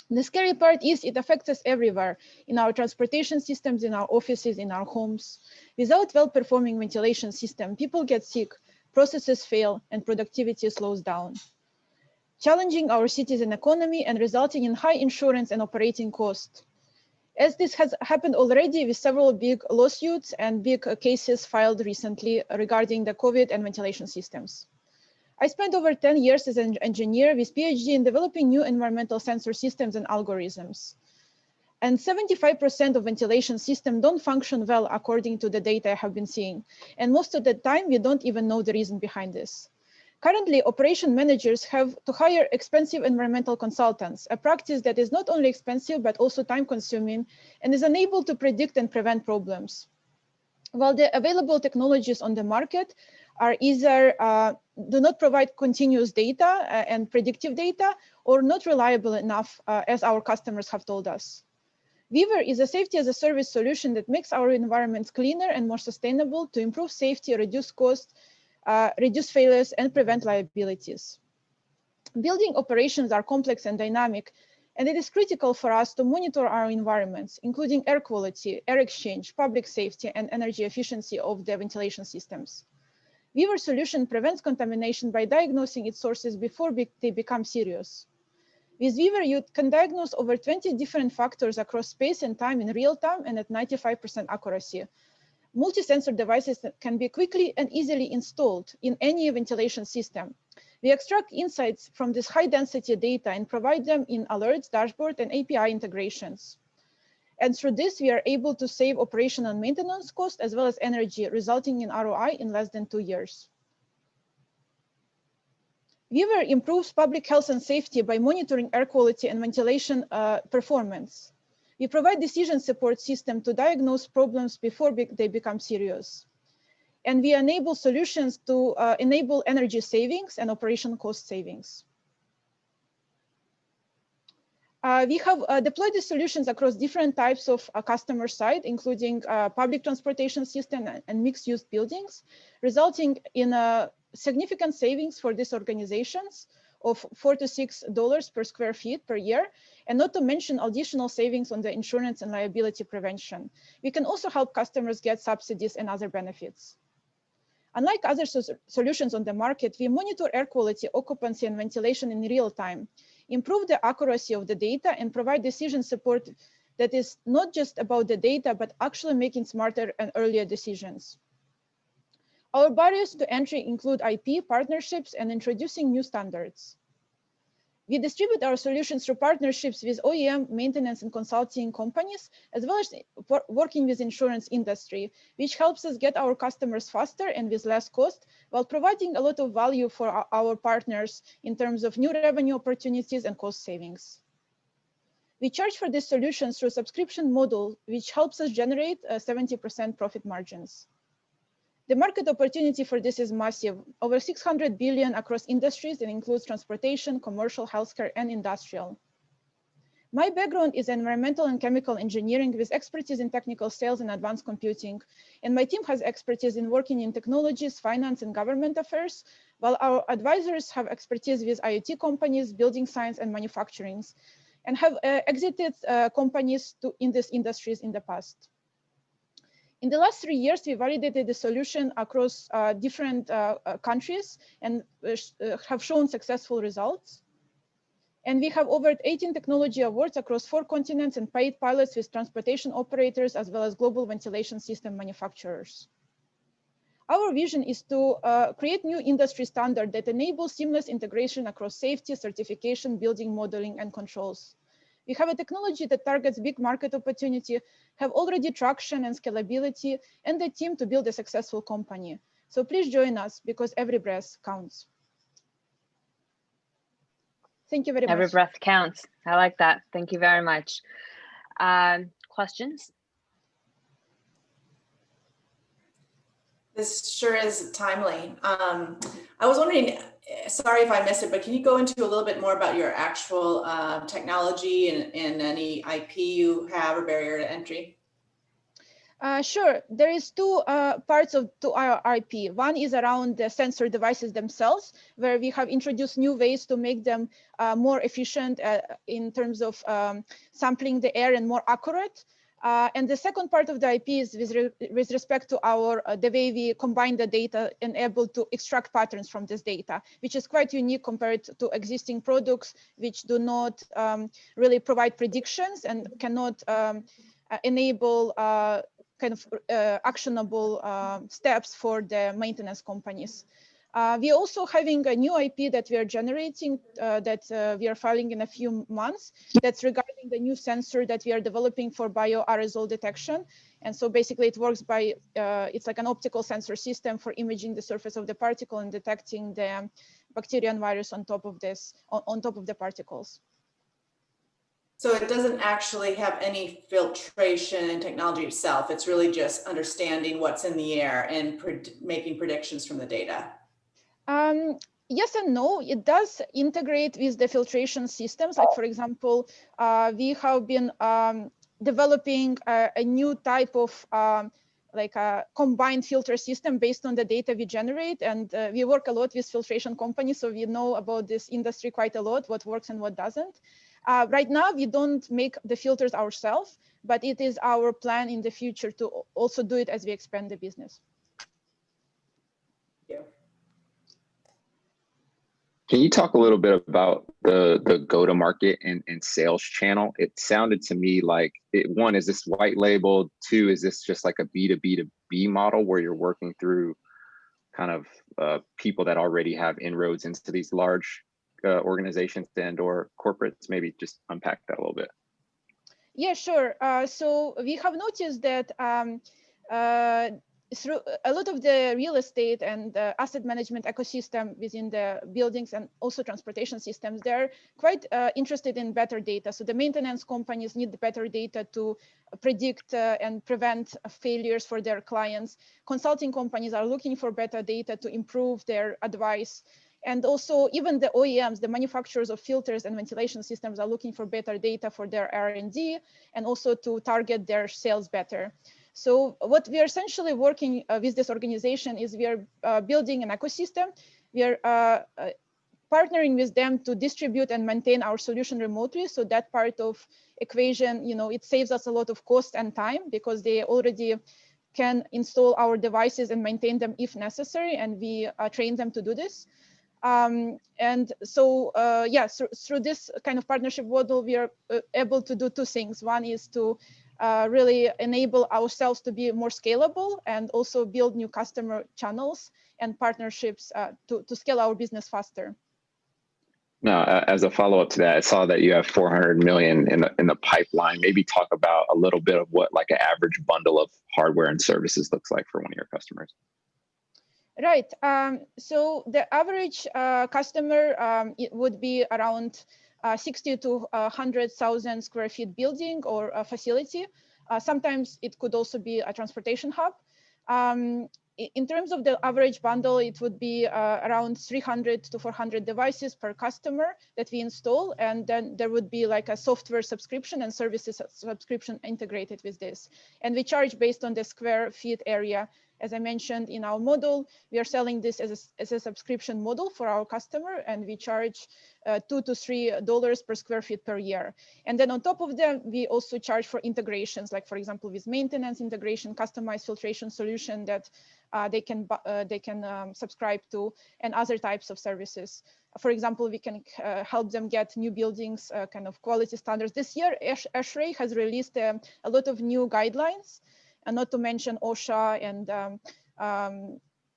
S18: The scary part is it affects us everywhere, in our transportation systems, in our offices, in our homes. Without well-performing ventilation system, people get sick, processes fail, and productivity slows down, challenging our cities and economy and resulting in high insurance and operating costs. As this has happened already with several big lawsuits and big cases filed recently regarding the COVID and ventilation systems. I spent over 10 years as an engineer with PhD in developing new environmental sensor systems and algorithms. And 75% of ventilation systems don't function well according to the data I have been seeing. And most of the time, we don't even know the reason behind this. Currently, operation managers have to hire expensive environmental consultants, a practice that is not only expensive, but also time-consuming and is unable to predict and prevent problems. While the available technologies on the market are either do not provide continuous data and predictive data, or not reliable enough, as our customers have told us. WeavAir is a safety as a service solution that makes our environments cleaner and more sustainable to improve safety, reduce costs, reduce failures, and prevent liabilities. Building operations are complex and dynamic, and it is critical for us to monitor our environments, including air quality, air exchange, public safety, and energy efficiency of the ventilation systems. WeavAir solution prevents contamination by diagnosing its sources before they become serious. With WeavAir, you can diagnose over 20 different factors across space and time in real time and at 95% accuracy. Multi-sensor devices that can be quickly and easily installed in any ventilation system. We extract insights from this high-density data and provide them in alerts, dashboard, and API integrations. And through this, we are able to save operational maintenance costs as well as energy, resulting in ROI in less than 2 years. WeavAir improves public health and safety by monitoring air quality and ventilation performance. We provide decision support system to diagnose problems before they become serious. And we enable solutions to enable energy savings and operation cost savings. We have deployed the solutions across different types of customer side, including public transportation system and mixed-use buildings, resulting in significant savings for these organizations of $4 to $6 per square feet per year, and not to mention additional savings on the insurance and liability prevention. We can also help customers get subsidies and other benefits. Unlike other solutions on the market, we monitor air quality, occupancy, and ventilation in real time, improve the accuracy of the data, and provide decision support that is not just about the data, but actually making smarter and earlier decisions. Our barriers to entry include IP, partnerships, and introducing new standards. We distribute our solutions through partnerships with OEM, maintenance, and consulting companies, as well as working with insurance industry, which helps us get our customers faster and with less cost, while providing a lot of value for our partners in terms of new revenue opportunities and cost savings. We charge for these solutions through a subscription model, which helps us generate 70% profit margins. The market opportunity for this is massive, over 600 billion across industries and includes transportation, commercial, healthcare, and industrial. My background is environmental and chemical engineering with expertise in technical sales and advanced computing. And my team has expertise in working in technologies, finance, and government affairs, while our advisors have expertise with IoT companies, building science, and manufacturing. and have exited companies in these industries in the past. In the last 3 years, we validated the solution across different countries and have shown successful results. And we have over 18 technology awards across 4 continents and paid pilots with transportation operators as well as global ventilation system manufacturers. Our vision is to create new industry standard that enables seamless integration across safety, certification, building, modeling, and controls. We have a technology that targets big market opportunity, have already traction and scalability, and the team to build a successful company. So please join us because every breath counts. Thank you very much.
S1: Every breath counts. I like that. Thank you very much. Questions?
S11: This sure is timely. I was wondering, sorry if I missed it, but can you go into a little bit more about your actual technology and any IP you have or barrier to entry?
S18: Sure. There is 2 parts to our IP. One is around the sensor devices themselves, where we have introduced new ways to make them more efficient in terms of sampling the air and more accurate. And the second part of the IP is with respect to the way we combine the data and able to extract patterns from this data, which is quite unique compared to existing products, which do not really provide predictions and cannot enable kind of actionable steps for the maintenance companies. We are also having a new IP that we are generating that we are filing in a few months. That's regarding the new sensor that we are developing for bioaerosol detection. And so basically it works by, it's like an optical sensor system for imaging the surface of the particle and detecting the bacteria and virus on top of this, on top of the particles.
S11: So it doesn't actually have any filtration technology itself. It's really just understanding what's in the air and making predictions from the data.
S18: Yes and no. It does integrate with the filtration systems. Like, for example, we have been developing a new type of like a combined filter system based on the data we generate. And we work a lot with filtration companies, so we know about this industry quite a lot, what works and what doesn't. Right now, we don't make the filters ourselves, but it is our plan in the future to also do it as we expand the business.
S11: Yeah.
S7: Can you talk a little bit about the go-to-market and sales channel? It sounded to me like, one, is this white labeled? 2, is this just like a B2B to B model where you're working through kind of people that already have inroads into these large organizations and or corporates? Maybe just unpack that a little bit.
S18: Yeah, sure. So we have noticed that through a lot of the real estate and asset management ecosystem within the buildings and also transportation systems, they're quite interested in better data. So the maintenance companies need better data to predict and prevent failures for their clients. Consulting companies are looking for better data to improve their advice. And also even the OEMs, the manufacturers of filters and ventilation systems, are looking for better data for their R&D and also to target their sales better. So what we are essentially working with this organization is we are building an ecosystem. We are partnering with them to distribute and maintain our solution remotely. So that part of equation, you know, it saves us a lot of cost and time because they already can install our devices and maintain them if necessary. And we train them to do this. And so, yeah, through this kind of partnership model, we are able to do 2 things. One is to really enable ourselves to be more scalable and also build new customer channels and partnerships to scale our business faster.
S7: Now, as a follow-up to that, I saw that you have 400 million in the pipeline. Maybe talk about a little bit of what like an average bundle of hardware and services looks like for one of your customers.
S18: Right. So the average customer, it would be around 60 to 100,000 square feet building or a facility. Sometimes it could also be a transportation hub. In terms of the average bundle, it would be around 300 to 400 devices per customer that we install. And then there would be like a software subscription and services subscription integrated with this. And we charge based on the square feet area As I mentioned in our model, we are selling this as a subscription model for our customer, and we charge $2 to $3 per square feet per year. And then on top of them, we also charge for integrations, like for example, with maintenance integration, customized filtration solution that they can subscribe to, and other types of services. For example, we can help them get new buildings, kind of quality standards. This year, ASHRAE has released a lot of new guidelines, and not to mention OSHA and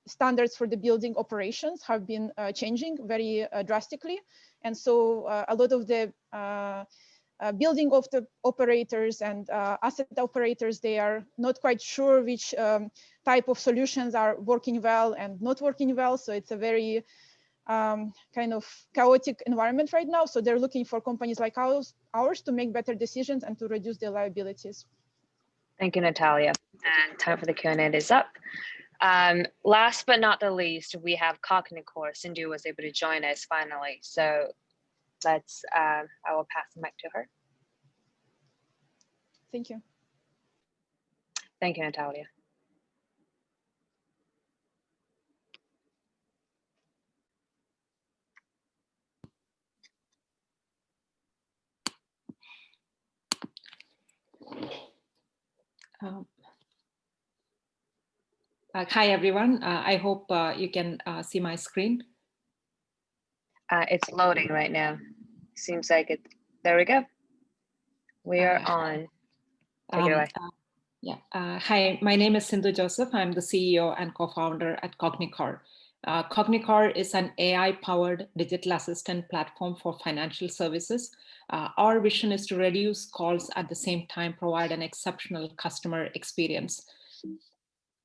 S18: standards for the building operations have been changing very drastically. And so a lot of the building of the operators and asset operators, they are not quite sure which type of solutions are working well and not working well. So it's a very kind of chaotic environment right now. So they're looking for companies like ours to make better decisions and to reduce their liabilities.
S1: Thank you, Natalia. And time for the Q&A is up. Last but not the least, we have Cognicor. Cindy was able to join us finally. So let's, I will pass the mic to her.
S18: Thank you.
S1: Thank you, Natalia.
S19: Hi, everyone. I hope you can see my screen.
S1: It's loading right now. Seems like it. There we go. We are on. Take it away.
S19: Hi, my name is Sindhu Joseph. I'm the CEO and co-founder at Cognicor. Cognicor is an AI-powered digital assistant platform for financial services. Our vision is to reduce calls at the same time, provide an exceptional customer experience.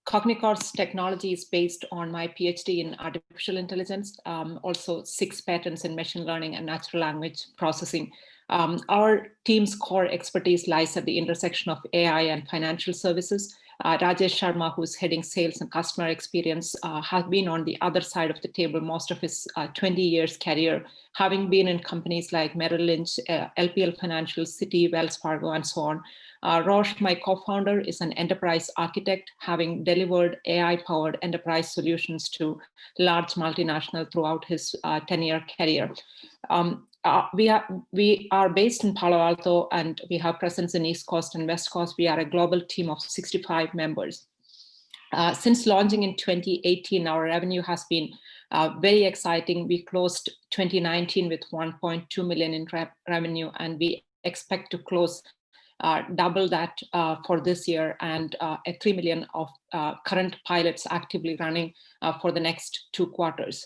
S19: Cognicor's technology is based on my PhD in artificial intelligence, also 6 patents in machine learning and natural language processing. Our team's core expertise lies at the intersection of AI and financial services. Rajesh Sharma, who's heading sales and customer experience, has been on the other side of the table most of his 20 years career, having been in companies like Merrill Lynch, LPL Financial, Citi, Wells Fargo, and so on. Rosh, my co-founder, is an enterprise architect, having delivered AI-powered enterprise solutions to large multinationals throughout his 10-year career. We are based in Palo Alto, and we have presence in East Coast and West Coast. We are a global team of 65 members. Since launching in 2018, our revenue has been very exciting. We closed 2019 with 1.2 million in revenue, and we expect to close double that for this year, and a 3 million of current pilots actively running for the next 2 quarters.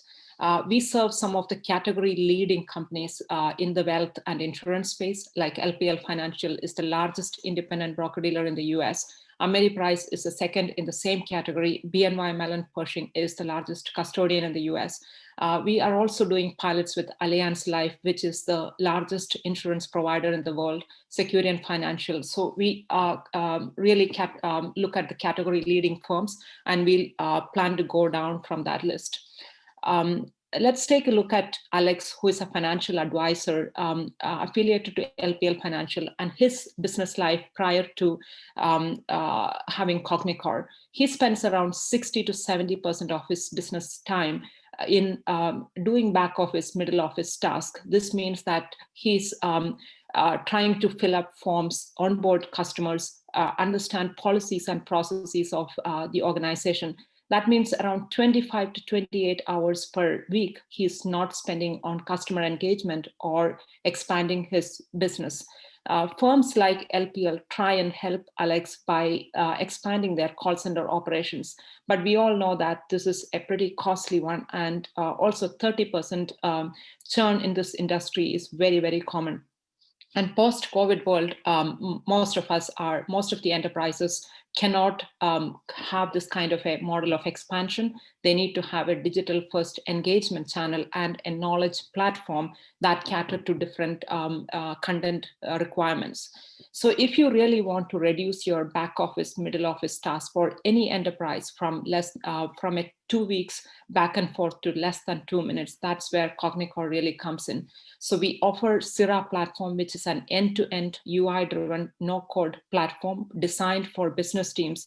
S19: We serve some of the category leading companies in the wealth and insurance space, like LPL Financial is the largest independent broker-dealer in the US. Ameriprise is the second in the same category. BNY Mellon Pershing is the largest custodian in the US. We are also doing pilots with Allianz Life, which is the largest insurance provider in the world, Securian Financial. So we really look at the category leading firms, and we'll plan to go down from that list. Let's take a look at Alex, who is a financial advisor affiliated to LPL Financial, and his business life prior to having Cognicor. He spends around 60 to 70% of his business time in doing back office, middle office tasks. This means that he's trying to fill up forms, onboard customers, understand policies and processes of the organization. That means around 25 to 28 hours per week he's not spending on customer engagement or expanding his business. Firms like LPL try and help Alex by expanding their call center operations, but we all know that this is a pretty costly one, and also 30% churn in this industry is very, very common. And post-COVID world, most of the enterprises cannot have this kind of a model of expansion. They need to have a digital first engagement channel and a knowledge platform that cater to different content requirements. So if you really want to reduce your back office, middle office tasks for any enterprise from a 2 weeks back and forth to less than 2 minutes. That's where Cognicor really comes in. So we offer Sara platform, which is an end-to-end UI-driven no-code platform designed for business teams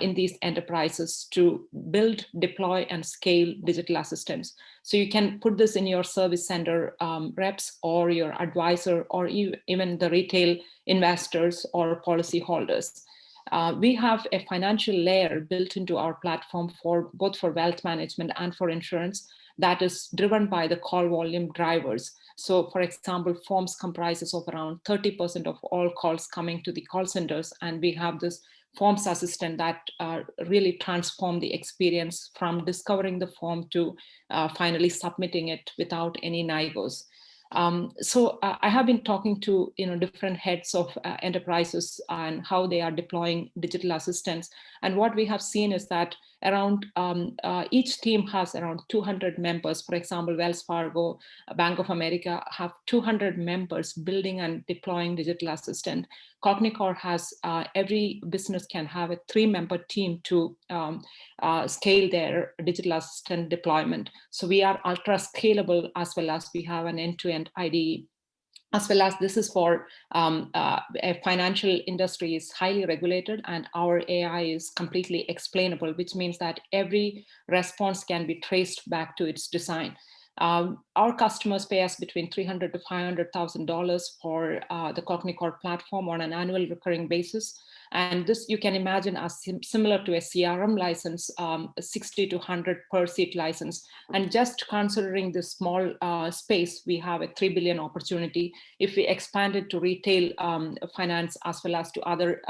S19: in these enterprises to build, deploy, and scale digital assistants. So you can put this in your service center reps or your advisor or even the retail investors or policy holders. We have a financial layer built into our platform for both for wealth management and for insurance that is driven by the call volume drivers. So for example, forms comprises of around 30% of all calls coming to the call centers, and we have this forms assistant that really transform the experience from discovering the form to finally submitting it without any NIGOs. So I have been talking to different heads of enterprises and how they are deploying digital assistants. And what we have seen is that around each team has around 200 members. For example, Wells Fargo, Bank of America have 200 members building and deploying digital assistant. Cognicor has every business can have a 3-member team to scale their digital assistant deployment. So we are ultra scalable, as well as we have an end-to-end IDE. As well as this is for a financial industry is highly regulated, and our AI is completely explainable, which means that every response can be traced back to its design. Our customers pay us between $300,000 to $500,000 for the Cognicor platform on an annual recurring basis. And this you can imagine as similar to a CRM license, 60 to 100 per seat license. And just considering this small space, we have a 3 billion opportunity. If we expand it to retail finance as well as to other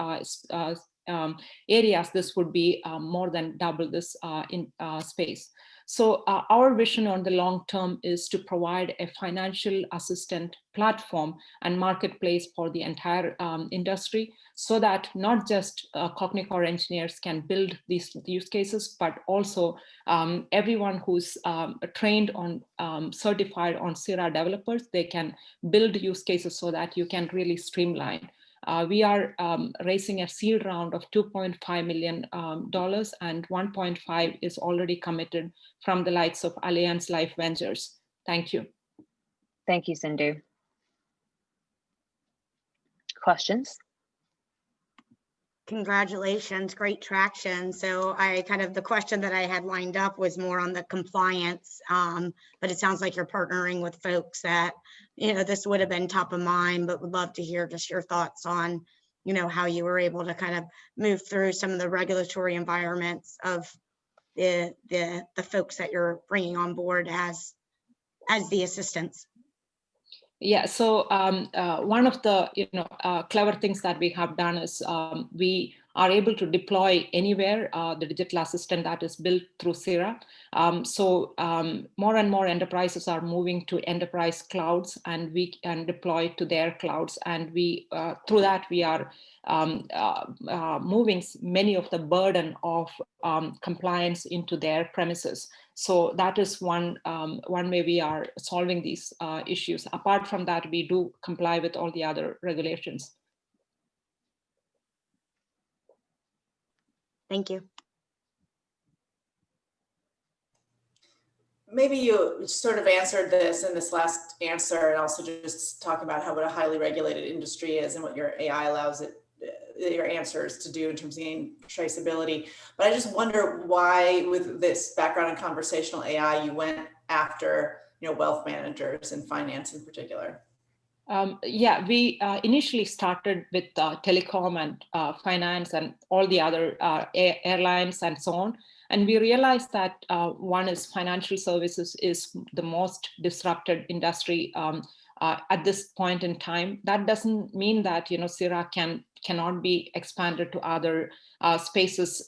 S19: areas, this would be more than double this in space. So our vision on the long term is to provide a financial assistant platform and marketplace for the entire industry, so that not just Cognicor engineers can build these use cases, but also everyone who's trained on, certified on Sara developers, they can build use cases so that you can really streamline. We are raising a seed round of $2.5 million, and 1.5 is already committed from the likes of Allianz Life Ventures. Thank you.
S1: Thank you, Sindhu. Questions?
S9: Congratulations, great traction. So the question that I had lined up was more on the compliance, but it sounds like you're partnering with folks that, this would have been top of mind, but would love to hear just your thoughts on, how you were able to kind of move through some of the regulatory environments of the folks that you're bringing on board as the assistants.
S19: Yeah, so one of the clever things that we have done is we are able to deploy anywhere the digital assistant that is built through Sara. So more and more enterprises are moving to enterprise clouds, and we can deploy to their clouds. And we through that we are moving many of the burden of compliance into their premises. So that is one way we are solving these issues. Apart from that, we do comply with all the other regulations.
S9: Thank you.
S11: Maybe you sort of answered this in this last answer, and also just talk about what a highly regulated industry is and what your AI allows your answers to do in terms of traceability. But I just wonder why, with this background in conversational AI, you went after wealth managers and finance in particular.
S19: Yeah, we initially started with telecom and finance and all the other airlines and so on. And we realized that one is financial services is the most disrupted industry at this point in time. That doesn't mean that Sara cannot be expanded to other spaces.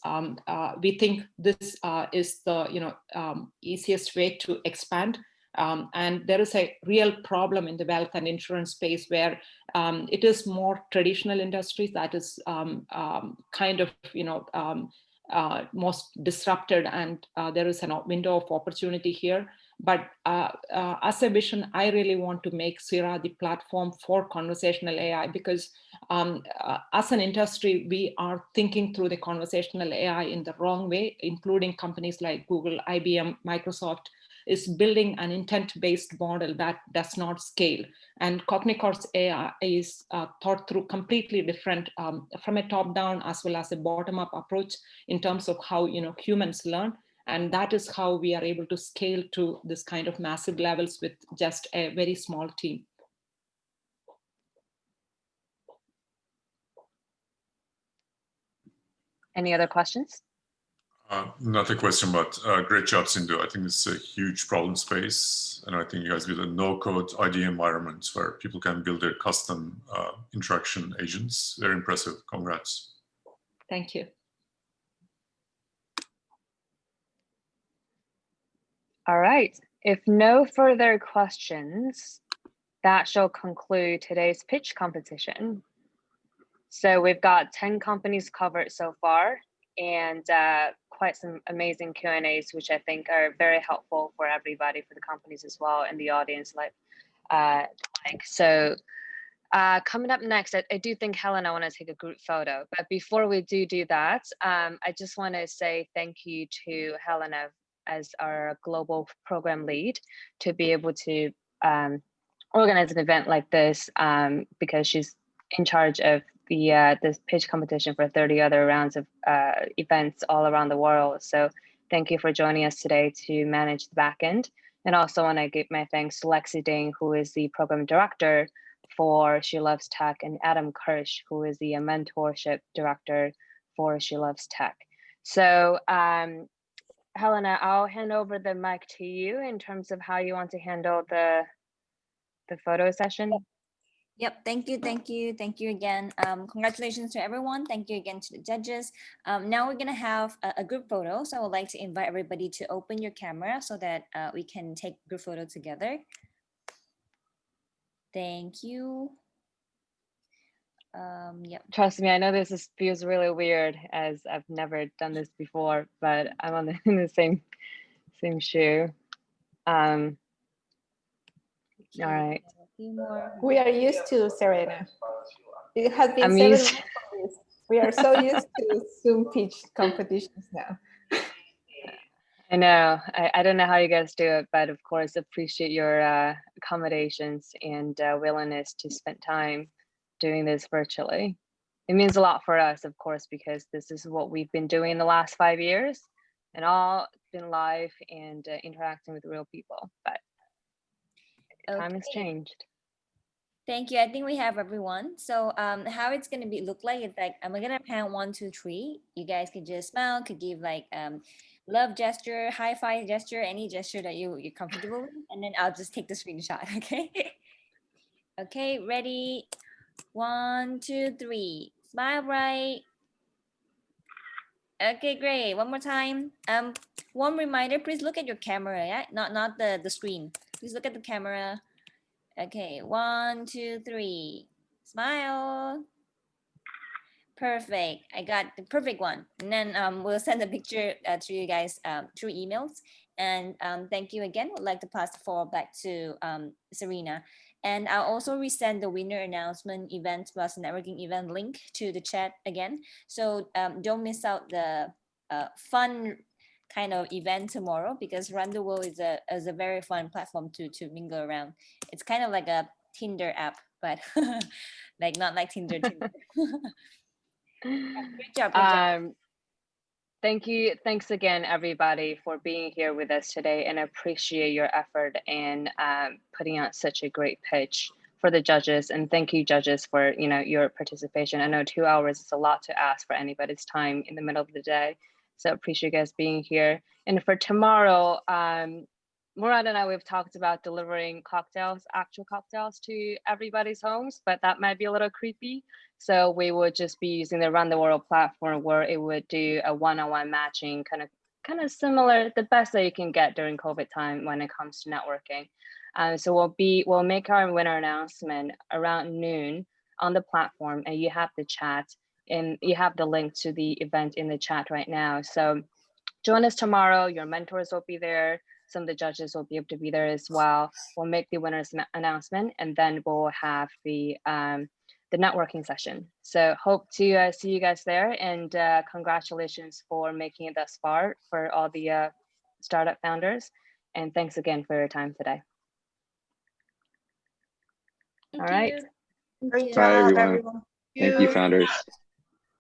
S19: We think this is the easiest way to expand. And there is a real problem in the wealth and insurance space where it is more traditional industries that is kind of most disrupted, and there is a window of opportunity here. But as a vision, I really want to make Sara the platform for conversational AI, because as an industry, we are thinking through the conversational AI in the wrong way, including companies like Google, IBM, Microsoft, is building an intent-based model that does not scale. And Cognicor's AI is thought through completely different from a top-down as well as a bottom-up approach in terms of how humans learn. And that is how we are able to scale to this kind of massive levels with just a very small team.
S1: Any other questions?
S8: Not a question, but great job, Sindhu. I think it's a huge problem space. And I think you guys build a no-code IDE environment where people can build their custom interaction agents. Very impressive. Congrats.
S19: Thank you.
S1: All right. If no further questions, that shall conclude today's pitch competition. So we've got 10 companies covered so far, and quite some amazing Q&As, which I think are very helpful for everybody, for the companies as well, and the audience. So coming up next, I do think Helena want to take a group photo, but before we do that, I just want to say thank you to Helena as our global program lead to be able to organize an event like this, because she's in charge of this pitch competition for 30 other rounds of events all around the world. So thank you for joining us today to manage the back end. And also want to give my thanks to Lexi Ding, who is the program director for She Loves Tech, and Adam Kirsch, who is the mentorship director for She Loves Tech. So Helena, I'll hand over the mic to you in terms of how you want to handle the photo session.
S3: Yep, thank you again. Congratulations to everyone. Thank you again to the judges. Now we're gonna have a group photo. So I would like to invite everybody to open your camera so that we can take group photo together. Thank you. Yep.
S1: Trust me, I know this feels really weird as I've never done this before, but I'm in the same shoe. All right.
S16: We are used to Serena. It has been 7 months for this. We are so used to Zoom pitch competitions now.
S1: I know. I don't know how you guys do it, but of course, appreciate your accommodations and willingness to spend time doing this virtually. It means a lot for us, of course, because this is what we've been doing the last 5 years, and all been live and interacting with real people. But time has changed.
S3: Thank you. I think we have everyone. So how it's gonna look like is like I'm gonna count 1, 2, 3. You guys could just smile, could give like love gesture, high five gesture, any gesture that you're comfortable with, and then I'll just take the screenshot. Okay. Okay. Ready? 1, 2, 3. Smile bright. Okay, great. One more time. One reminder, please look at your camera, yeah? Not the screen. Please look at the camera. Okay, 1, 2, 3. Smile. Perfect. I got the perfect one. And then we'll send a picture to you guys through emails. And thank you again. Would like to pass the floor back to Serena. And I'll also resend the winner announcement event plus networking event link to the chat again. So don't miss out the fun kind of event tomorrow, because Run the World is a very fun platform to mingle around. It's kind of like a Tinder app, but like not like Tinder. Great job.
S1: Thank you. Thanks again, everybody, for being here with us today, and I appreciate your effort in putting out such a great pitch for the judges. And thank you, judges, for your participation. I know 2 hours is a lot to ask for anybody's time in the middle of the day, so appreciate you guys being here. And for tomorrow, Murat and I, we've talked about delivering cocktails, actual cocktails, to everybody's homes, but that might be a little creepy. So we would just be using the Run the World platform, where it would do a one-on-one matching, kind of similar, the best that you can get during COVID time when it comes to networking. So we'll make our winner announcement around noon on the platform, and you have the chat, and you have the link to the event in the chat right now. So join us tomorrow. Your mentors will be there. some of the judges will be able to be there as well. We'll make the winners announcement, and then we'll have the networking session. So hope to see you guys there, and congratulations for making it thus far for all the startup founders. And thanks again for your time today. All right.
S9: Great
S7: Bye,
S9: job,
S7: everyone. Thank you, founders.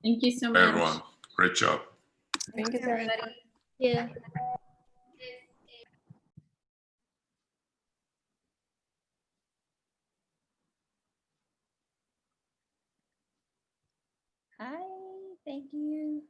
S15: Thank you so
S8: Bye,
S15: much.
S8: everyone. Great job.
S16: Thank you, Serena.
S2: Yeah.
S3: Hi, thank you.